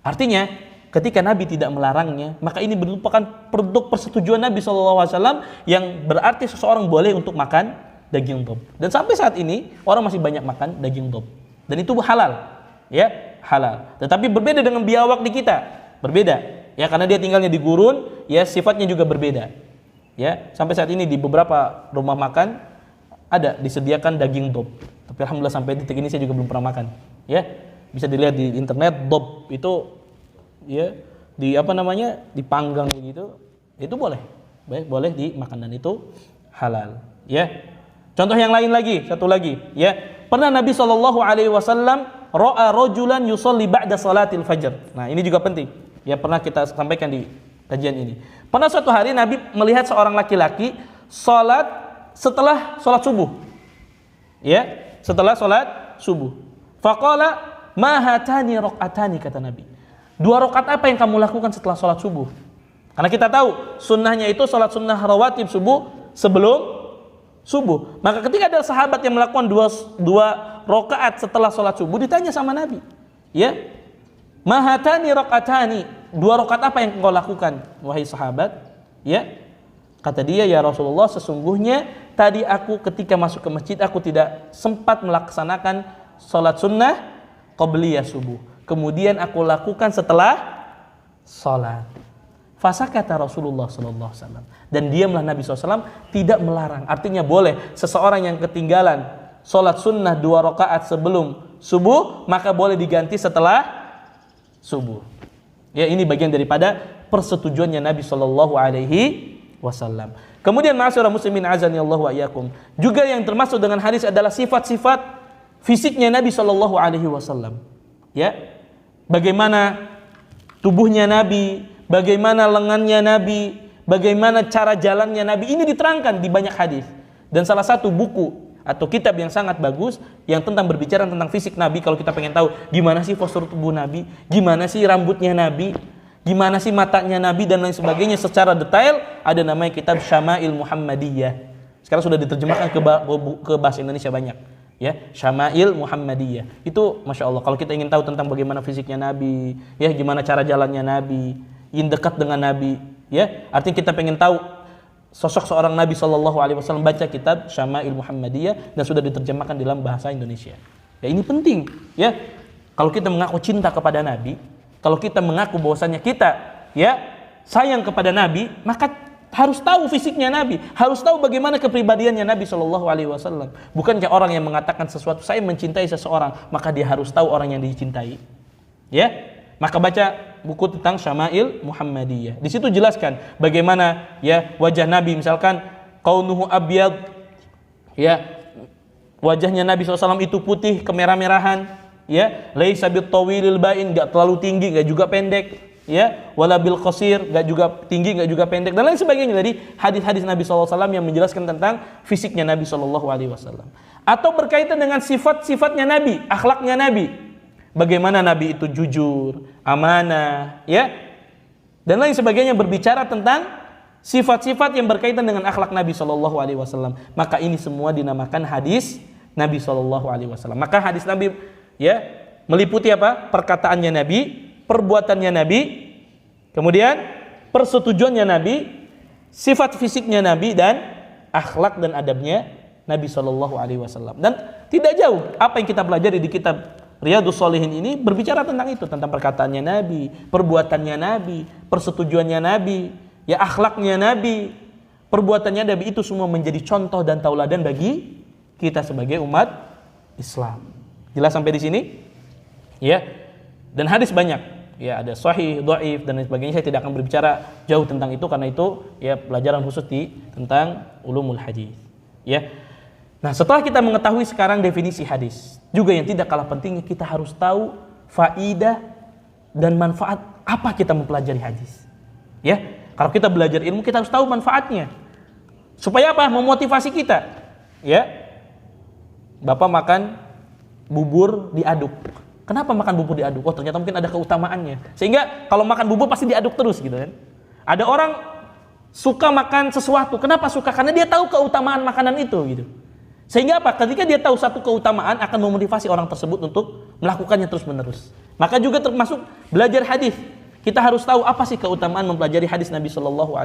Artinya ketika Nabi tidak melarangnya, maka ini merupakan produk persetujuan Nabi SAW, yang berarti seseorang boleh untuk makan daging dob. Dan sampai saat ini orang masih banyak makan daging dob, dan itu halal, ya, halal. Tetapi berbeda dengan biawak di kita, berbeda, ya, karena dia tinggalnya di gurun, ya, sifatnya juga berbeda, ya. Sampai saat ini di beberapa rumah makan ada disediakan daging dob, tapi alhamdulillah sampai detik ini saya juga belum pernah makan, ya. Bisa dilihat di internet, dob itu, ya, dipanggang begitu, itu boleh dimakan, dan itu halal, ya. Contoh yang lain lagi, satu lagi, ya. Pernah Nabi SAW ra'a rajulan yusolli ba'da salatil fajr. Nah, ini juga penting, ya, pernah kita sampaikan di kajian ini. Pernah suatu hari Nabi melihat seorang laki-laki salat setelah salat subuh, ya, setelah salat subuh. Faqala ma hatani raq'atani, kata Nabi. 2 rakaat apa yang kamu lakukan setelah salat subuh? Karena kita tahu sunnahnya itu salat sunnah rawatib subuh sebelum subuh. Maka ketika ada sahabat yang melakukan dua rakaat setelah salat subuh, ditanya sama Nabi, ya, mahatani rakaatani, 2 rakaat apa yang engkau lakukan wahai sahabat? Ya, kata dia, ya Rasulullah, sesungguhnya tadi aku ketika masuk ke masjid aku tidak sempat melaksanakan salat sunnah qabliyah subuh. Kemudian aku lakukan setelah salat. Fasakata Rasulullah sallallahu alaihi wasallam, dan diamlah Nabi SAW, tidak melarang. Artinya boleh seseorang yang ketinggalan salat sunnah 2 rakaat sebelum subuh, maka boleh diganti setelah subuh. Ya, ini bagian daripada persetujuannya Nabi sallallahu alaihi wasallam. Kemudian ma'asyiral muslimin azani Allah wa iyyakum, juga yang termasuk dengan hadis adalah sifat-sifat fisiknya Nabi sallallahu alaihi wasallam. Ya, bagaimana tubuhnya Nabi, bagaimana lengannya Nabi, bagaimana cara jalannya Nabi, ini diterangkan di banyak hadis. Dan salah satu buku atau kitab yang sangat bagus yang tentang berbicara tentang fisik Nabi. Kalau kita pengen tahu gimana sih postur tubuh Nabi, gimana sih rambutnya Nabi, gimana sih matanya Nabi dan lain sebagainya secara detail, ada namanya kitab Syama'il Muhammadiyah. Sekarang sudah diterjemahkan ke bahasa Indonesia banyak. Ya, Syama'il Muhammadiyah. Itu Masya Allah, kalau kita ingin tahu tentang bagaimana fisiknya Nabi, ya gimana cara jalannya Nabi, ingin dekat dengan Nabi, ya, artinya kita pengen tahu sosok seorang Nabi SAW, baca kitab Syama'il Muhammadiyah dan sudah diterjemahkan dalam bahasa Indonesia. Ya ini penting, ya. Kalau kita mengaku cinta kepada Nabi, kalau kita mengaku bahwasanya kita ya sayang kepada Nabi, maka harus tahu fisiknya Nabi, harus tahu bagaimana kepribadiannya Nabi SAW. Bukankah orang yang mengatakan sesuatu, saya mencintai seseorang, maka dia harus tahu orang yang dicintai. Ya, maka baca buku tentang Syama'il Muhammadiyah. Di situ jelaskan bagaimana ya wajah Nabi, misalkan kaunuhu abyad, ya wajahnya Nabi SAW itu putih kemerah-merahan, ya laisa bitawilil bain, enggak terlalu tinggi, enggak juga pendek. Ya, wala bil qasir, enggak juga tinggi, enggak juga pendek dan lain sebagainya dari hadis-hadis Nabi SAW yang menjelaskan tentang fisiknya Nabi SAW. Atau berkaitan dengan sifat-sifatnya Nabi, akhlaknya Nabi. Bagaimana Nabi itu jujur, amanah, ya. Dan lain sebagainya, berbicara tentang sifat-sifat yang berkaitan dengan akhlak Nabi SAW. Maka ini semua dinamakan hadis Nabi SAW. Maka hadis Nabi ya meliputi apa? Perkataannya Nabi, perbuatannya Nabi, kemudian persetujuannya Nabi, sifat fisiknya Nabi, dan akhlak dan adabnya Nabi SAW. Dan tidak jauh apa yang kita pelajari di kitab Riyadhus Shalihin ini berbicara tentang itu, tentang perkataannya Nabi, perbuatannya Nabi, persetujuannya Nabi, ya akhlaknya Nabi, perbuatannya Nabi, itu semua menjadi contoh dan tauladan bagi kita sebagai umat Islam. Jelas sampai di sini? Ya. Dan hadis banyak. Ya, ada sahih, dhaif dan lain sebagainya. Saya tidak akan berbicara jauh tentang itu karena itu ya pelajaran khusus tentang ulumul hadis. Ya. Nah, setelah kita mengetahui sekarang definisi hadis, juga yang tidak kalah pentingnya kita harus tahu faidah dan manfaat apa kita mempelajari hadis. Ya. Kalau kita belajar ilmu, kita harus tahu manfaatnya. Supaya apa? Memotivasi kita. Ya. Bapak makan bubur diaduk. Kenapa makan bubur diaduk? Oh, ternyata mungkin ada keutamaannya. Sehingga kalau makan bubur pasti diaduk terus gitu kan. Ada orang suka makan sesuatu. Kenapa suka? Karena dia tahu keutamaan makanan itu gitu. Sehingga apa? Ketika dia tahu satu keutamaan, akan memotivasi orang tersebut untuk melakukannya terus-menerus. Maka juga termasuk belajar hadis. Kita harus tahu apa sih keutamaan mempelajari hadis Nabi SAW.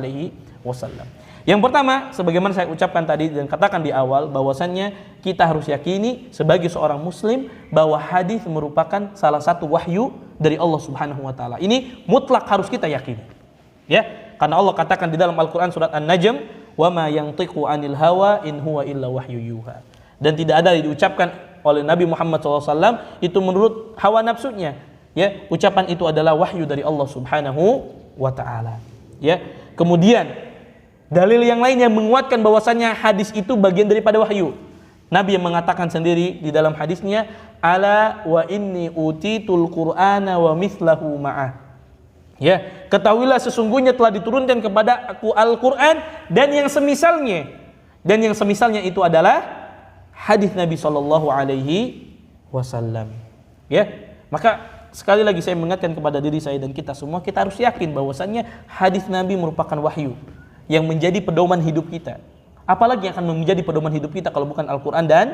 Yang pertama, sebagaimana saya ucapkan tadi dan katakan di awal, bahwasannya kita harus yakini sebagai seorang muslim bahwa hadis merupakan salah satu wahyu dari Allah Subhanahu wa taala. Ini mutlak harus kita yakini. Ya, karena Allah katakan di dalam Al-Qur'an surat An-Najm, "Wa ma yantiqu 'anil hawa in huwa illa wahyu yuha." Dan tidak ada yang diucapkan oleh Nabi Muhammad SAW itu menurut hawa nafsunya. Ya, ucapan itu adalah wahyu dari Allah Subhanahu wa taala. Ya. Kemudian dalil yang lain yang menguatkan bahwasannya hadis itu bagian daripada wahyu. Nabi yang mengatakan sendiri di dalam hadisnya, "Ala wa inni utitul Qur'ana wa mithlahu ma'ah." Ya, ketahuilah sesungguhnya telah diturunkan kepada aku Al-Qur'an dan yang semisalnya. Dan yang semisalnya itu adalah hadis Nabi sallallahu alaihi wasallam. Ya. Maka sekali lagi saya mengingatkan kepada diri saya dan kita semua, kita harus yakin bahwasannya hadis Nabi merupakan wahyu yang menjadi pedoman hidup kita. Apalagi yang akan menjadi pedoman hidup kita kalau bukan Al-Quran dan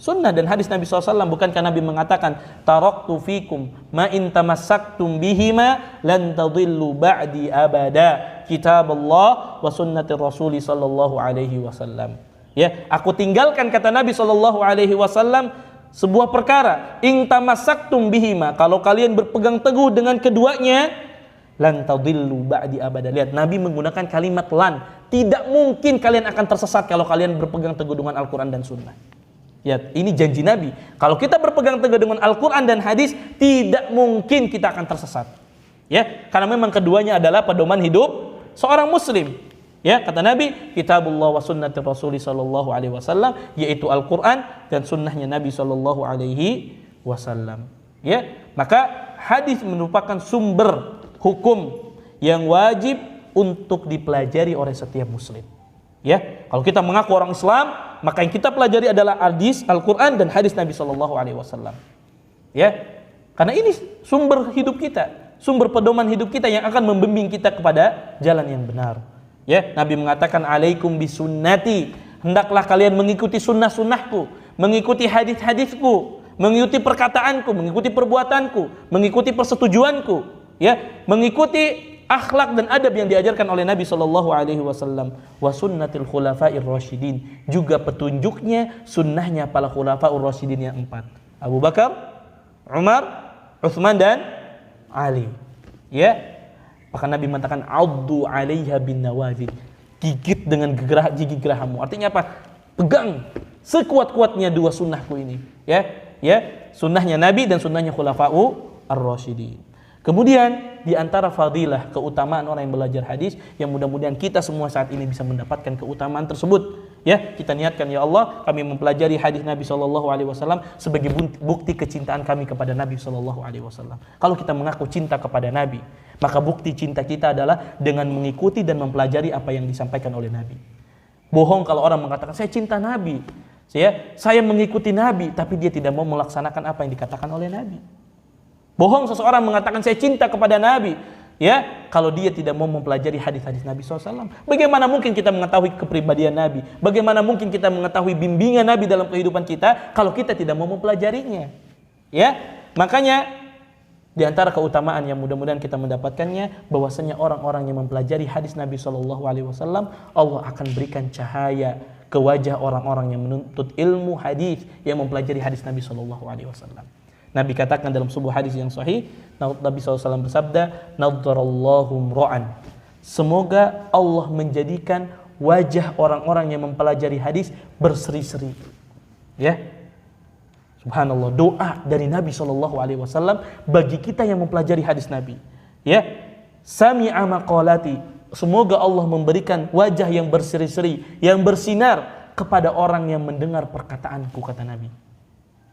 Sunnah dan hadis Nabi SAW. Bukankah Nabi mengatakan, "Taraktu fikum ma in tamassaktum bihima lan tadillu ba'di abada, kitab Allah wa sunnati Rasuli sallallahu alaihi wasallam." Ya, aku tinggalkan, kata Nabi sallallahu alaihi wasallam, sebuah perkara, in tamassaktum bihima, kalau kalian berpegang teguh dengan keduanya, lan tadillu ba'di abada. Lihat, Nabi menggunakan kalimat lan. Tidak mungkin kalian akan tersesat kalau kalian berpegang teguh dengan Al-Quran dan Sunnah. Lihat, ini janji Nabi. Kalau kita berpegang teguh dengan Al-Quran dan hadis, tidak mungkin kita akan tersesat. Ya, karena memang keduanya adalah pedoman hidup seorang muslim. Ya, kata Nabi, kitabullah wa sunnati Rasuli sallallahu alaihi wasallam, yaitu Al-Quran dan sunnahnya Nabi sallallahu alaihi wasallam. Ya, maka hadis merupakan sumber hukum yang wajib untuk dipelajari oleh setiap muslim. Ya, kalau kita mengaku orang Islam, maka yang kita pelajari adalah hadis Al-Quran dan hadis Nabi SAW. Ya, karena ini sumber hidup kita, sumber pedoman hidup kita yang akan membimbing kita kepada jalan yang benar. Ya, Nabi mengatakan alaikum bisunnati, hendaklah kalian mengikuti sunnah-sunnahku, mengikuti hadis-hadisku, mengikuti perkataanku, mengikuti perbuatanku, mengikuti persetujuanku, ya, mengikuti akhlak dan adab yang diajarkan oleh Nabi SAW. Wa sunnatil khulafa'ir rasyidin, juga petunjuknya, sunnahnya para khulafa'ur rasyidin yang 4, Abu Bakar, Umar, Utsman dan Ali. Ya, maka Nabi mengatakan addu 'alaiha bin nawazil, gigit dengan gigi gerahammu. Artinya apa? Pegang sekuat-kuatnya dua sunnahku ini. Ya, sunnahnya Nabi dan sunnahnya khulafa'u ar-rasyidin. Kemudian di antara fadilah, keutamaan orang yang belajar hadis, yang mudah-mudahan kita semua saat ini bisa mendapatkan keutamaan tersebut. Ya, kita niatkan, ya Allah, kami mempelajari hadis Nabi SAW sebagai bukti kecintaan kami kepada Nabi SAW. Kalau kita mengaku cinta kepada Nabi, maka bukti cinta kita adalah dengan mengikuti dan mempelajari apa yang disampaikan oleh Nabi. Bohong kalau orang mengatakan saya cinta Nabi, saya mengikuti Nabi, tapi dia tidak mau melaksanakan apa yang dikatakan oleh Nabi. Bohong seseorang mengatakan saya cinta kepada Nabi, ya, kalau dia tidak mau mempelajari hadis-hadis Nabi SAW. Bagaimana mungkin kita mengetahui kepribadian Nabi? Bagaimana mungkin kita mengetahui bimbingan Nabi dalam kehidupan kita kalau kita tidak mau mempelajarinya? Ya, makanya di antara keutamaan yang mudah-mudahan kita mendapatkannya, bahwasanya orang-orang yang mempelajari hadis Nabi SAW, Allah akan berikan cahaya ke wajah orang-orang yang menuntut ilmu hadis, yang mempelajari hadis Nabi SAW. Nabi katakan dalam sebuah hadis yang sahih, Nabi SAW bersabda, nadharallahu mra'an, semoga Allah menjadikan wajah orang-orang yang mempelajari hadis berseri-seri. Ya, subhanallah, doa dari Nabi SAW bagi kita yang mempelajari hadis Nabi. Ya, sami'a maqalati, semoga Allah memberikan wajah yang berseri-seri, yang bersinar kepada orang yang mendengar perkataanku, kata Nabi.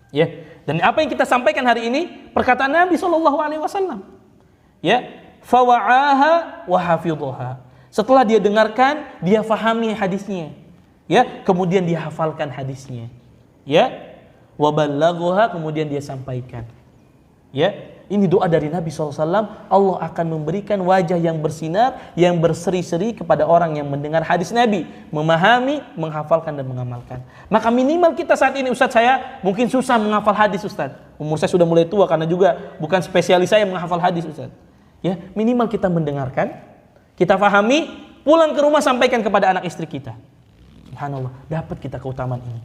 Ya, dan apa yang kita sampaikan hari ini perkataan Nabi SAW. Ya, fawa'aha wa hafidhaha. Setelah dia dengarkan, dia fahami hadisnya. Ya, kemudian dia hafalkan hadisnya. Ya, wa ballaghaha, kemudian dia sampaikan. Ya, ini doa dari Nabi SAW. Allah akan memberikan wajah yang bersinar, yang berseri-seri kepada orang yang mendengar hadis Nabi, memahami, menghafalkan dan mengamalkan. Maka minimal kita saat ini, Ustaz, saya mungkin susah menghafal hadis, Ustaz. Umur saya sudah mulai tua karena juga bukan spesialis saya menghafal hadis, Ustaz. Ya, minimal kita mendengarkan, kita fahami, pulang ke rumah sampaikan kepada anak istri kita. Subhanallah, dapat kita keutamaan ini.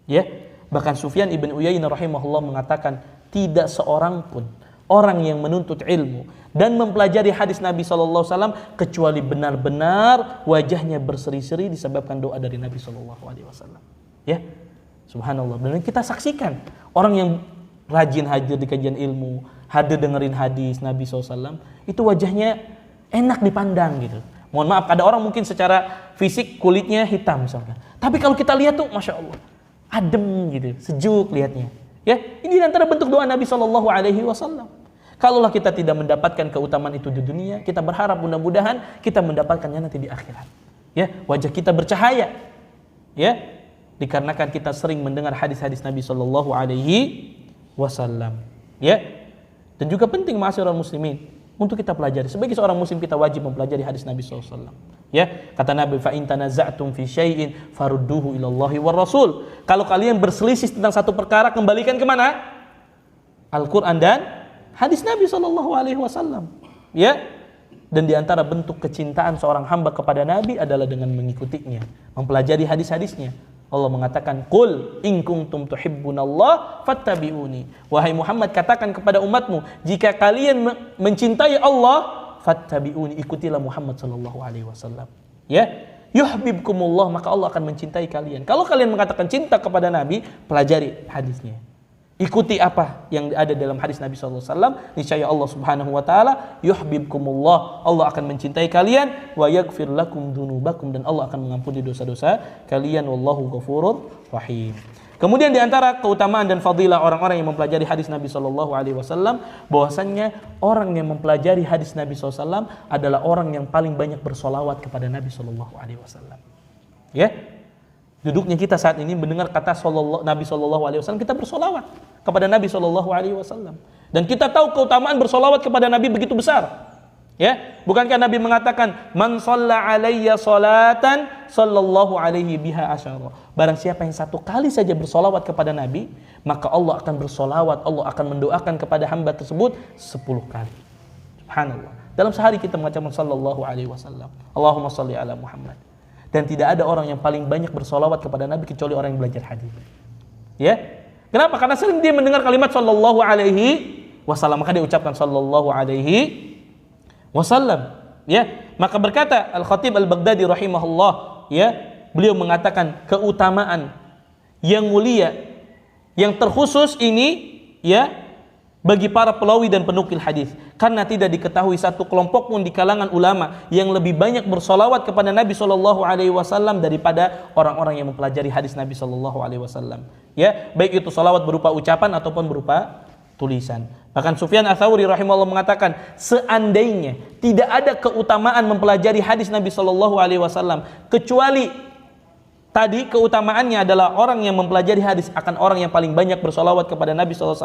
Ya, bahkan Sufyan ibn Uyainah rahimahullah mengatakan, tidak seorang pun orang yang menuntut ilmu dan mempelajari hadis Nabi SAW kecuali benar-benar wajahnya berseri-seri disebabkan doa dari Nabi SAW. Ya, subhanallah. Dan kita saksikan orang yang rajin hadir di kajian ilmu, hadir dengerin hadis Nabi SAW, itu wajahnya enak dipandang gitu. Mohon maaf, ada orang mungkin secara fisik kulitnya hitam misalkan, tapi kalau kita lihat tuh masya Allah adem gitu, sejuk lihatnya. Ya, ini antara bentuk doa Nabi SAW. Kalaulah kita tidak mendapatkan keutamaan itu di dunia, kita berharap mudah-mudahan kita mendapatkannya nanti di akhirat. Ya, wajah kita bercahaya. Ya, dikarenakan kita sering mendengar hadis-hadis Nabi SAW. Ya, dan juga penting ma'asyiral muslimin untuk kita pelajari. Sebagai seorang muslim kita wajib mempelajari hadis Nabi SAW. Ya, kata Nabi, fa in tanaza'tum fi syai'in farudduhu ila Allahi war Rasul. Kalau kalian berselisih tentang satu perkara, kembalikan ke mana? Al-Qur'an dan hadis Nabi SAW. Ya, dan di antara bentuk kecintaan seorang hamba kepada Nabi adalah dengan mengikutinya, mempelajari hadis-hadisnya. Allah mengatakan, qul in kuntum tuhibbunallah fattabi'uni. Wahai Muhammad, katakan kepada umatmu, jika kalian mencintai Allah, fattabi'uni, ikutilah Muhammad sallallahu alaihi wasallam. Ya, yuhibbukumullah, maka Allah akan mencintai kalian. Kalau kalian mengatakan cinta kepada Nabi, pelajari hadisnya. Ikuti apa yang ada dalam hadis Nabi sallallahu alaihi wasallam, niscaya Allah Subhanahu wa taala yuhibbukumullah, Allah akan mencintai kalian, wa yaghfir lakum dzunubakum, dan Allah akan mengampuni dosa-dosa kalian, wallahu ghafurur rahim. Kemudian di antara keutamaan dan fadilah orang-orang yang mempelajari hadis Nabi sallallahu alaihi wasallam, bahwasannya orang yang mempelajari hadis Nabi sallallahu alaihi wasallam adalah orang yang paling banyak bersolawat kepada Nabi sallallahu alaihi wasallam. Ya. Duduknya kita saat ini mendengar kata Nabi sallallahu alaihi wasallam, kita bersolawat kepada Nabi sallallahu alaihi wasallam. Dan kita tahu keutamaan bersolawat kepada Nabi begitu besar. Ya, bukankah Nabi mengatakan, "Man shalla alayya salatan sallallahu alaihi biha asyara." Barang siapa yang satu kali saja bersolawat kepada Nabi, maka Allah akan bersolawat, Allah akan mendoakan kepada hamba tersebut 10 kali. Subhanallah. Dalam sehari kita mengucapkan sallallahu alaihi wasallam, Allahumma shalli ala Muhammad. Dan tidak ada orang yang paling banyak bersolawat kepada Nabi kecuali orang yang belajar hadis. Ya, kenapa? Karena sering dia mendengar kalimat sallallahu alaihi wasallam, maka dia ucapkan sallallahu alaihi wasallam. Ya, maka berkata Al-Khatib Al-Baghdadi rahimahullah, ya, beliau mengatakan keutamaan yang mulia, yang terkhusus ini, ya, bagi para pelawi dan penukil hadis, karena tidak diketahui satu kelompok pun di kalangan ulama yang lebih banyak bersolawat kepada Nabi sallallahu alaihi wasallam daripada orang-orang yang mempelajari hadis Nabi sallallahu alaihi wasallam. Ya, baik itu solawat berupa ucapan ataupun berupa tulisan. Bahkan Sufyan Ats-Tsauri rahimahullah mengatakan, seandainya tidak ada keutamaan mempelajari hadis Nabi sallallahu alaihi wasallam kecuali tadi keutamaannya adalah orang yang mempelajari hadis akan orang yang paling banyak bersolawat kepada Nabi SAW,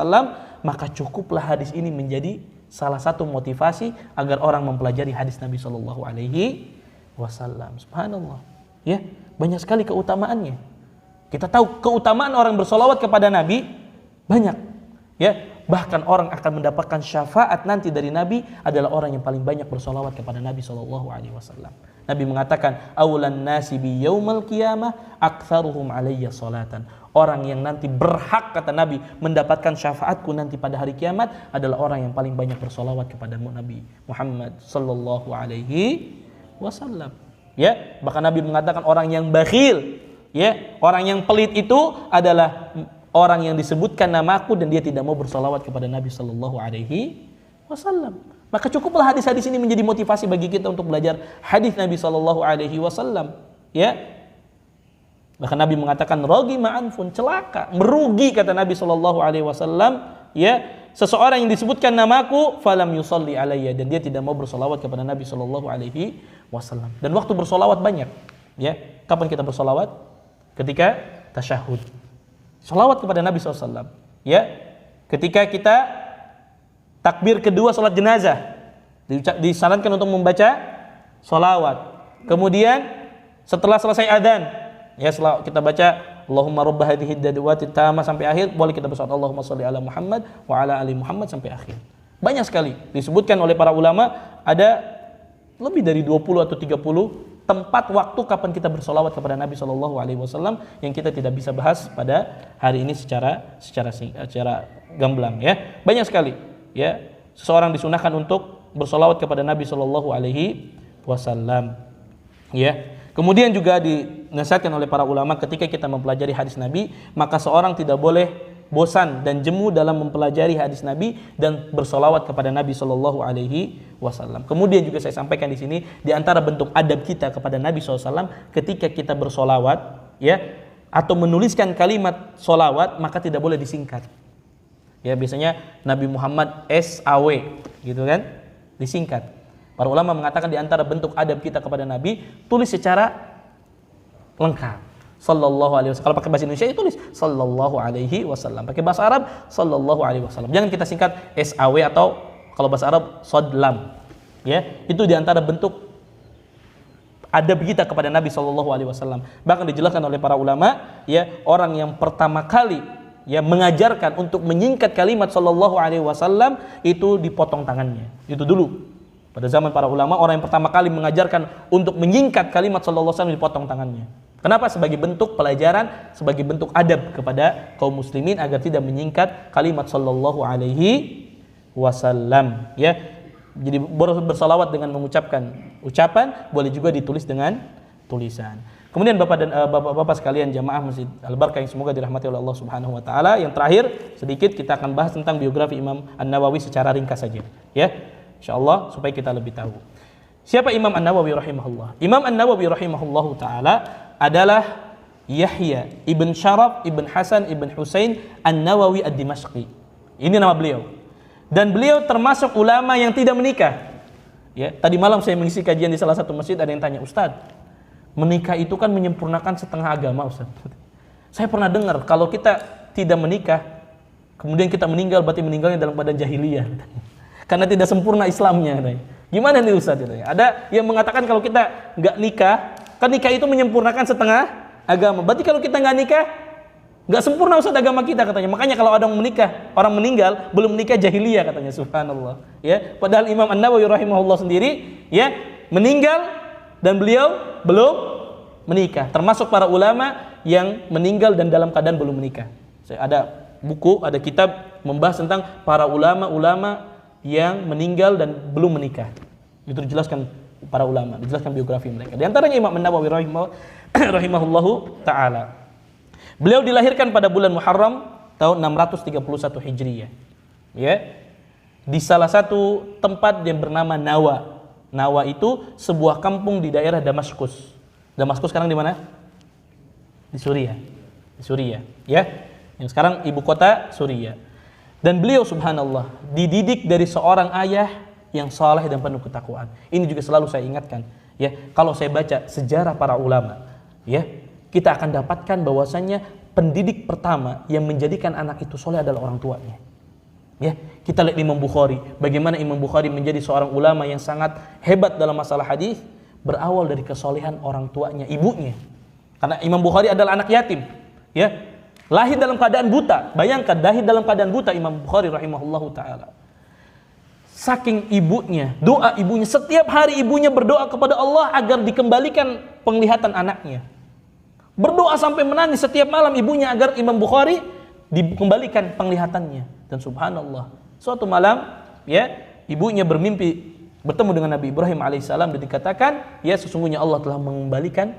maka cukuplah hadis ini menjadi salah satu motivasi agar orang mempelajari hadis Nabi SAW. Subhanallah. Ya, banyak sekali keutamaannya. Kita tahu keutamaan orang bersolawat kepada Nabi banyak. Ya, bahkan orang akan mendapatkan syafaat nanti dari Nabi adalah orang yang paling banyak bersolawat kepada Nabi SAW. Nabi mengatakan, "Aulan nasi bi yaumal qiyamah aktsaruhum alayya salatan." Orang yang nanti berhak, kata Nabi, mendapatkan syafaatku nanti pada hari kiamat adalah orang yang paling banyak bersolawat kepada Nabi Muhammad sallallahu alaihi wasallam. Ya, bahkan Nabi mengatakan orang yang bakhil, ya, orang yang pelit itu adalah orang yang disebutkan namaku dan dia tidak mau bersolawat kepada Nabi sallallahu alaihi wasallam. Maka cukuplah hadis-hadis ini menjadi motivasi bagi kita untuk belajar hadis Nabi sallallahu alaihi wasallam. Ya. Bahkan Nabi mengatakan ragima anfun, celaka, merugi, kata Nabi sallallahu alaihi wasallam, ya, seseorang yang disebutkan namaku falam yusalli alayya, dan dia tidak mau bersolawat kepada Nabi sallallahu alaihi wasallam. Dan waktu bersolawat banyak. Ya. Kapan kita bersolawat? Ketika tasyahud. Solawat kepada Nabi SAW. Ya, ketika kita takbir kedua salat jenazah, disarankan untuk membaca solawat. Kemudian setelah selesai adzan, ya, setelah kita baca Allahumma rabb hadhihi ad-da'wati tamma sampai akhir, boleh kita bersolawat Allahumma shalli ala Muhammad wa ala ali Muhammad sampai akhir. Banyak sekali disebutkan oleh para ulama, ada lebih dari 20 atau 30 tempat waktu kapan kita bersolawat kepada Nabi SAW yang kita tidak bisa bahas pada hari ini secara gamblang. Ya, banyak sekali. Ya, seseorang disunahkan untuk bersolawat kepada Nabi SAW. Ya, kemudian juga dinasihatkan oleh para ulama ketika kita mempelajari hadis Nabi, maka seorang tidak boleh bosan dan jemu dalam mempelajari hadis Nabi dan bersolawat kepada Nabi SAW. Kemudian juga saya sampaikan di sini, di antara bentuk adab kita kepada Nabi SAW ketika kita bersolawat, ya, atau menuliskan kalimat solawat, maka tidak boleh disingkat. Ya, biasanya Nabi Muhammad SAW, gitu kan, disingkat. Para ulama mengatakan di antara bentuk adab kita kepada Nabi, tulis secara lengkap. Sallallahu alaihi wasallam. Kalau pakai bahasa Indonesia tulis sallallahu alaihi wasallam. Pakai bahasa Arab sallallahu alaihi wasallam. Jangan kita singkat SAW atau kalau bahasa Arab sodlam. Ya, itu di antara bentuk adab kita kepada Nabi sallallahu alaihi wasallam. Bahkan dijelaskan oleh para ulama, ya, orang yang pertama kali, ya, mengajarkan untuk menyingkat kalimat sallallahu alaihi wasallam itu dipotong tangannya. Itu dulu. Pada zaman para ulama, orang yang pertama kali mengajarkan untuk menyingkat kalimat sallallahu alaihi wasallam dipotong tangannya. Kenapa? Sebagai bentuk pelajaran, sebagai bentuk adab kepada kaum muslimin agar tidak menyingkat kalimat sallallahu alaihi wasallam. Ya, jadi bersalawat dengan mengucapkan ucapan, boleh juga ditulis dengan tulisan. Kemudian Bapak dan Bapak sekalian jamaah Masjid Al-Barkah yang semoga dirahmati oleh Allah Subhanahu wa taala, yang terakhir sedikit kita akan bahas tentang biografi Imam An-Nawawi secara ringkas saja, ya. Insyaallah supaya kita lebih tahu. Siapa Imam An-Nawawi rahimahullah? Imam An-Nawawi rahimahullahu taala adalah Yahya ibn Syaraf ibn Hasan ibn Husain An-Nawawi Ad-Dimashqi. Ini nama beliau. Dan beliau termasuk ulama yang tidak menikah. Ya, tadi malam saya mengisi kajian di salah satu masjid, ada yang tanya, "Ustaz, Menikah itu kan menyempurnakan setengah agama, Ustaz. Saya pernah dengar kalau kita tidak menikah, kemudian kita meninggal, berarti meninggalnya dalam keadaan jahiliyah. Karena tidak sempurna Islamnya. Gimana nih Ustaz? Ada yang mengatakan kalau kita nggak nikah, kan nikah itu menyempurnakan setengah agama. Berarti kalau kita nggak nikah, nggak sempurna Ustaz agama kita katanya. Makanya kalau ada orang meninggal belum menikah jahiliyah katanya. Subhanallah. Ya, padahal Imam An-Nawawi rahimahullah sendiri ya meninggal dan beliau belum menikah. Termasuk para ulama yang meninggal dan dalam keadaan belum menikah. Ada buku, ada kitab membahas tentang para ulama-ulama yang meninggal dan belum menikah. Itu dijelaskan para ulama, dijelaskan biografi mereka. Di antaranya Imam An-Nawawi rahimahullahu taala. Beliau dilahirkan pada bulan Muharram tahun 631 Hijriyah. Ya. Di salah satu tempat yang bernama Nawa. Nawa itu sebuah kampung di daerah Damaskus. Damaskus sekarang di mana? Di Suriah. Di Suriah, ya. Yang sekarang ibu kota Suriah. Dan beliau subhanallah dididik dari seorang ayah yang saleh dan penuh ketakwaan. Ini juga selalu saya ingatkan, ya. Kalau saya baca sejarah para ulama, ya, kita akan dapatkan bahwasannya pendidik pertama yang menjadikan anak itu soleh adalah orang tuanya. Ya, kita lihat Imam Bukhari, bagaimana Imam Bukhari menjadi seorang ulama yang sangat hebat dalam masalah hadis, berawal dari kesolehan orang tuanya, ibunya. Karena Imam Bukhari adalah anak yatim, ya, lahir dalam keadaan buta. Bayangkan, lahir dalam keadaan buta Imam Bukhari rahimahullahu taala. Saking ibunya, doa ibunya, setiap hari ibunya berdoa kepada Allah agar dikembalikan penglihatan anaknya. Berdoa sampai menangis setiap malam ibunya agar Imam Bukhari dikembalikan penglihatannya. Dan subhanallah, suatu malam, ya, ibunya bermimpi bertemu dengan Nabi Ibrahim alaihissalam dan dikatakan, ya, sesungguhnya Allah telah mengembalikan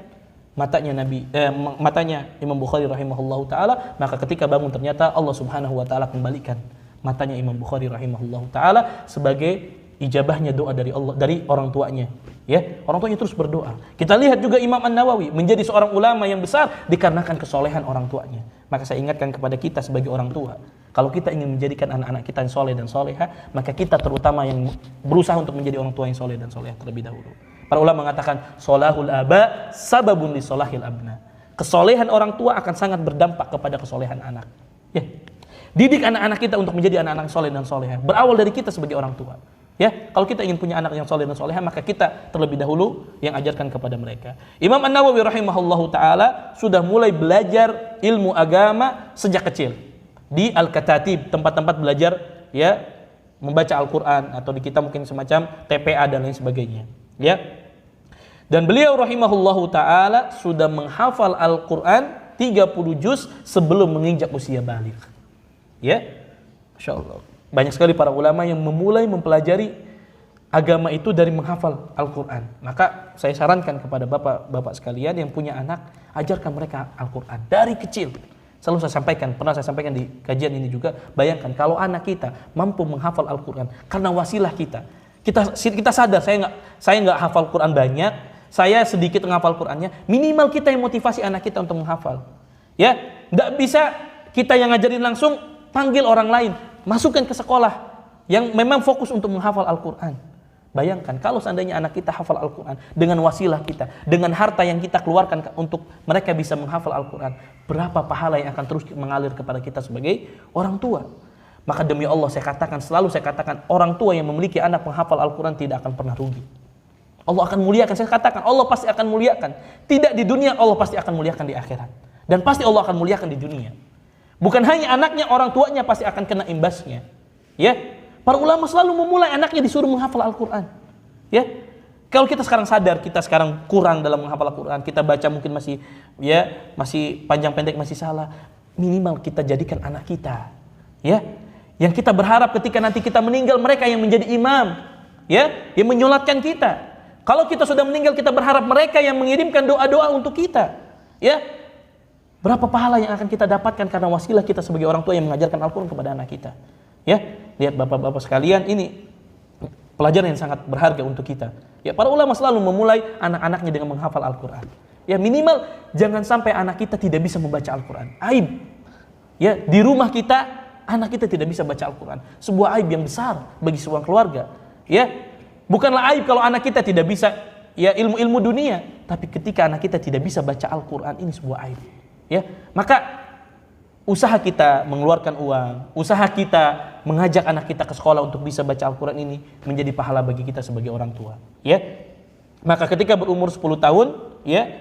matanya Imam Bukhari rahimahullahu taala. Maka ketika bangun ternyata Allah Subhanahu wa taala kembalikan matanya Imam Bukhari rahimahullahu taala sebagai ijabahnya doa dari Allah, dari orang tuanya. Ya, orang tuanya terus berdoa. Kita lihat juga Imam An-Nawawi menjadi seorang ulama yang besar dikarenakan kesolehan orang tuanya. Maka saya ingatkan kepada kita sebagai orang tua, kalau kita ingin menjadikan anak-anak kita yang soleh dan soleha, maka kita terutama yang berusaha untuk menjadi orang tua yang soleh dan soleha terlebih dahulu. Para ulama mengatakan solahul aba sababun li solahil abna. Kesolehan orang tua akan sangat berdampak kepada kesolehan anak. Ya. Didik anak-anak kita untuk menjadi anak-anak soleh dan soleha. Berawal dari kita sebagai orang tua. Ya, kalau kita ingin punya anak yang soleh dan soleha, maka kita terlebih dahulu yang ajarkan kepada mereka. Imam An-Nawawi rahimahullahu taala sudah mulai belajar ilmu agama sejak kecil di Al-Katatib, tempat-tempat belajar, ya, membaca Al-Qur'an, atau di kita mungkin semacam TPA dan lain sebagainya. Ya. Dan beliau rahimahullahu taala sudah menghafal Al-Qur'an 30 juz sebelum menginjak usia baligh. Ya. Masyaallah. Banyak sekali para ulama yang memulai mempelajari agama itu dari menghafal Al-Qur'an. Maka saya sarankan kepada bapak-bapak sekalian yang punya anak, ajarkan mereka Al-Qur'an dari kecil. Selalu saya sampaikan, pernah saya sampaikan di kajian ini juga, bayangkan kalau anak kita mampu menghafal Al-Qur'an karena wasilah kita. Kita sadar saya nggak hafal Quran banyak, saya sedikit menghafal Qurannya, minimal kita yang motivasi anak kita untuk menghafal. Ya, nggak bisa kita yang ngajarin langsung, panggil orang lain, masukkan ke sekolah yang memang fokus untuk menghafal Al-Quran. Bayangkan kalau seandainya anak kita hafal Al-Quran dengan wasilah kita, dengan harta yang kita keluarkan untuk mereka bisa menghafal Al-Quran, berapa pahala yang akan terus mengalir kepada kita sebagai orang tua. Maka demi Allah selalu saya katakan, orang tua yang memiliki anak penghafal Al-Quran tidak akan pernah rugi. Allah akan muliakan, saya katakan Allah pasti akan muliakan. Tidak di dunia, Allah pasti akan muliakan di akhirat. Dan pasti Allah akan muliakan di dunia. Bukan hanya anaknya, orang tuanya pasti akan kena imbasnya. Ya, para ulama selalu memulai anaknya disuruh menghafal Al-Quran. Ya, kalau kita sekarang sadar kita sekarang kurang dalam menghafal Al-Quran, kita baca mungkin masih panjang pendek, masih salah. Minimal kita jadikan anak kita, ya, yang kita berharap ketika nanti kita meninggal mereka yang menjadi imam, ya, yang menyolatkan kita. Kalau kita sudah meninggal, kita berharap mereka yang mengirimkan doa-doa untuk kita, ya. Berapa pahala yang akan kita dapatkan karena wasilah kita sebagai orang tua yang mengajarkan Al-Quran kepada anak kita. Ya, lihat bapak-bapak sekalian, ini pelajaran yang sangat berharga untuk kita. Ya, para ulama selalu memulai anak-anaknya dengan menghafal Al-Quran. Ya, minimal jangan sampai anak kita tidak bisa membaca Al-Quran. Aib. Ya, di rumah kita anak kita tidak bisa baca Al-Quran. Sebuah aib yang besar bagi sebuah keluarga. Ya, bukanlah aib kalau anak kita tidak bisa ya ilmu-ilmu dunia, Tapi ketika anak kita tidak bisa baca Al-Quran, ini sebuah aib. Ya, maka usaha kita mengeluarkan uang, usaha kita mengajak anak kita ke sekolah untuk bisa baca Al-Quran ini menjadi pahala bagi kita sebagai orang tua. Ya, maka ketika berumur 10 tahun, ya,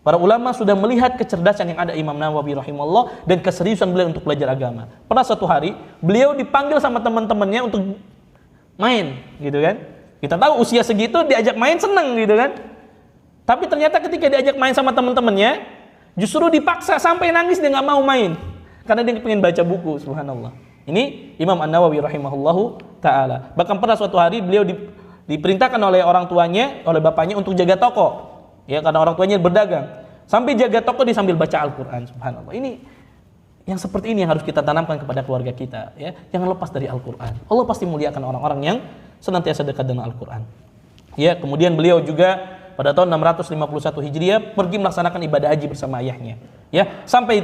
para ulama sudah melihat kecerdasan yang ada Imam Nawawi rahimahullah dan keseriusan beliau untuk belajar agama. Pernah suatu hari beliau dipanggil sama teman-temannya untuk main, gitu kan? Kita tahu usia segitu diajak main seneng, gitu kan? Tapi ternyata ketika diajak main sama teman-temannya, justru dipaksa sampai nangis, dia nggak mau main karena dia pengen baca buku. Subhanallah. Ini Imam An-Nawawi rahimahullahu taala. Bahkan pernah suatu hari beliau diperintahkan oleh orang tuanya, oleh bapaknya untuk jaga toko. Ya, karena orang tuanya berdagang. Sampai jaga toko dia sambil baca Al-Quran. Subhanallah. Ini yang seperti ini yang harus kita tanamkan kepada keluarga kita. Ya, jangan lepas dari Al-Quran. Allah pasti muliakan orang-orang yang senantiasa dekat dengan Al-Quran. Ya, kemudian beliau juga pada tahun 651 Hijriah pergi melaksanakan ibadah haji bersama ayahnya. Ya, sampai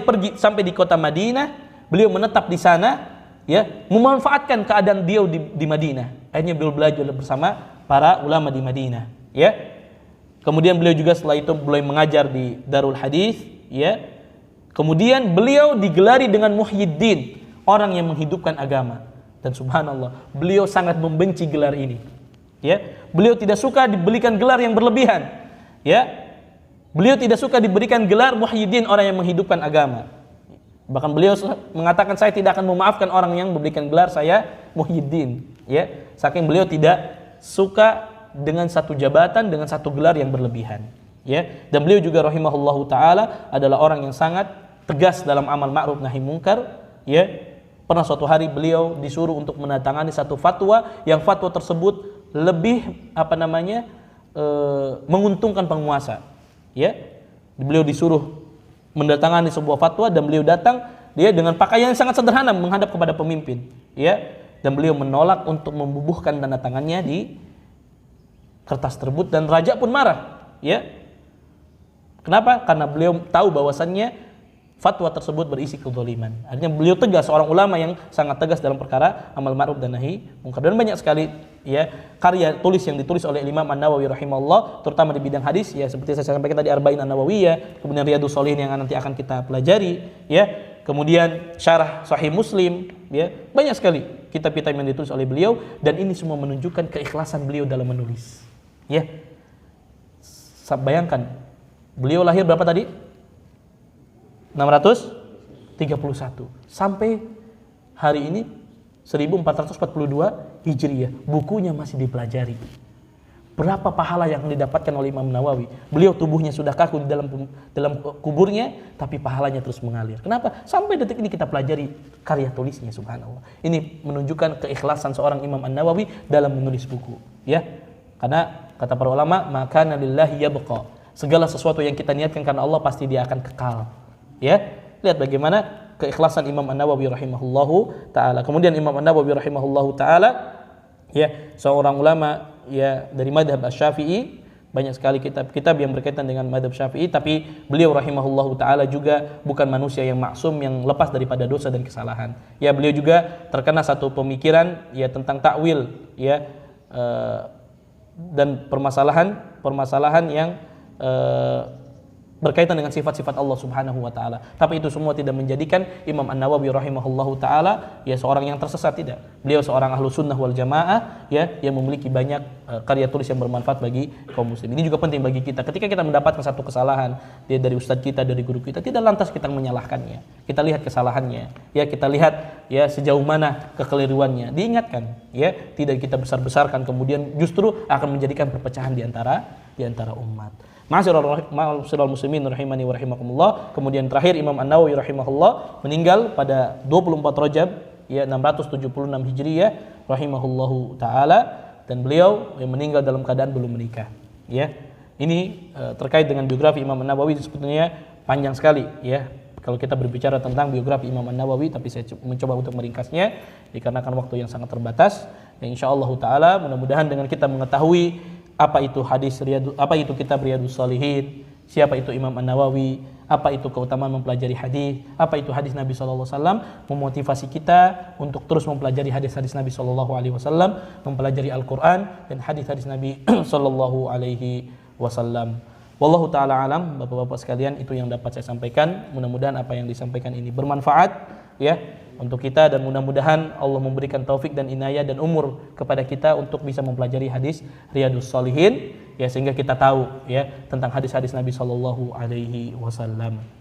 di kota Madinah, beliau menetap di sana, ya, memanfaatkan keadaan beliau di Madinah. Akhirnya beliau belajar bersama para ulama di Madinah, ya. Kemudian beliau juga setelah itu mulai mengajar di Darul Hadis, ya. Kemudian beliau digelari dengan Muhyiddin, orang yang menghidupkan agama. Dan subhanallah, beliau sangat membenci gelar ini. Ya, beliau tidak suka diberikan gelar yang berlebihan. Ya, beliau tidak suka diberikan gelar Muhyiddin, orang yang menghidupkan agama. Bahkan beliau mengatakan, saya tidak akan memaafkan orang yang memberikan gelar saya Muhyiddin. Ya, saking beliau tidak suka dengan satu jabatan, dengan satu gelar yang berlebihan. Ya, dan beliau juga rahimahullahu taala adalah orang yang sangat tegas dalam amal ma'ruf nahi munkar. Ya, pernah suatu hari beliau disuruh untuk menandatangani satu fatwa yang fatwa tersebut lebih menguntungkan penguasa. Ya, beliau disuruh mendatangani sebuah fatwa dan beliau datang dia dengan pakaian yang sangat sederhana menghadap kepada pemimpin. Ya, dan beliau menolak untuk membubuhkan tanda tangannya di kertas tersebut dan raja pun marah. Ya, kenapa? Karena beliau tahu bahwasannya fatwa tersebut berisi kezaliman. Artinya beliau tegas, seorang ulama yang sangat tegas dalam perkara amal ma'ruf dan nahi munkar. Dan banyak sekali ya karya tulis yang ditulis oleh Imam An-Nawawi rahimahullah, terutama di bidang hadis, ya seperti saya sampaikan tadi Arba'in An-Nawawiyah, kemudian Riyadhus Shalihin yang nanti akan kita pelajari, ya. Kemudian syarah Sahih Muslim, ya. Banyak sekali kitab-kitab yang ditulis oleh beliau dan ini semua menunjukkan keikhlasan beliau dalam menulis. Ya. Bayangkan, beliau lahir berapa tadi? 631. Sampai hari ini 1442 Hijriah, bukunya masih dipelajari. Berapa pahala yang didapatkan oleh Imam Nawawi? Beliau tubuhnya sudah kaku di dalam kuburnya, tapi pahalanya terus mengalir. Kenapa? Sampai detik ini kita pelajari karya tulisnya, subhanallah. Ini menunjukkan keikhlasan seorang Imam An-Nawawi dalam menulis buku, ya. Karena kata para ulama, maka lillahi yabqa. Segala sesuatu yang kita niatkan karena Allah pasti dia akan kekal. Ya, lihat bagaimana keikhlasan Imam An-Nawawi rahimahullahu taala. Kemudian Imam An-Nawawi rahimahullahu taala, ya, seorang ulama ya dari mazhab Asy-Syafi'i, banyak sekali kitab-kitab yang berkaitan dengan mazhab Syafi'i, tapi beliau rahimahullahu taala juga bukan manusia yang maksum yang lepas daripada dosa dan kesalahan. Ya, beliau juga terkena satu pemikiran ya tentang takwil, ya, dan permasalahan yang berkaitan dengan sifat-sifat Allah Subhanahu wa taala. Tapi itu semua tidak menjadikan Imam An-Nawawi rahimahullahu taala ya seorang yang tersesat, tidak. Beliau seorang ahlu sunnah wal jamaah, ya, yang memiliki banyak karya tulis yang bermanfaat bagi kaum muslim. Ini juga penting bagi kita. Ketika kita mendapatkan satu kesalahan dia dari ustadz kita, dari guru kita, tidak lantas kita menyalahkannya. Kita lihat kesalahannya, ya, kita lihat ya sejauh mana kekeliruannya. Diingatkan, ya, tidak kita besar-besarkan kemudian justru akan menjadikan perpecahan di antara umat. Ma'asyiral muslimin rahimani wa rahimakumullah. Kemudian terakhir Imam An-Nawawi rahimahullah meninggal pada 24 Rajab ya 676 Hijriah rahimahullahu taala, dan beliau yang meninggal dalam keadaan belum menikah, ya. Ini terkait dengan biografi Imam An-Nawawi sebetulnya panjang sekali, ya. Kalau kita berbicara tentang biografi Imam An-Nawawi, tapi saya mencoba untuk meringkasnya dikarenakan waktu yang sangat terbatas. Ya, insyaallah taala mudah-mudahan dengan kita mengetahui apa itu kitab Riyadhus Shalihin, siapa itu Imam An-Nawawi, apa itu keutamaan mempelajari hadis, apa itu hadis Nabi sallallahu alaihi wasallam, memotivasi kita untuk terus mempelajari hadis-hadis Nabi sallallahu alaihi wasallam, mempelajari Al-Qur'an dan hadis-hadis Nabi sallallahu alaihi wasallam. Wallahu taala alam. Bapak-bapak sekalian, itu yang dapat saya sampaikan. Mudah-mudahan apa yang disampaikan ini bermanfaat ya untuk kita, dan mudah-mudahan Allah memberikan taufik dan inayah dan umur kepada kita untuk bisa mempelajari hadis Riyadhus Shalihin ya, sehingga kita tahu ya tentang hadis-hadis Nabi sallallahu alaihi wasallam.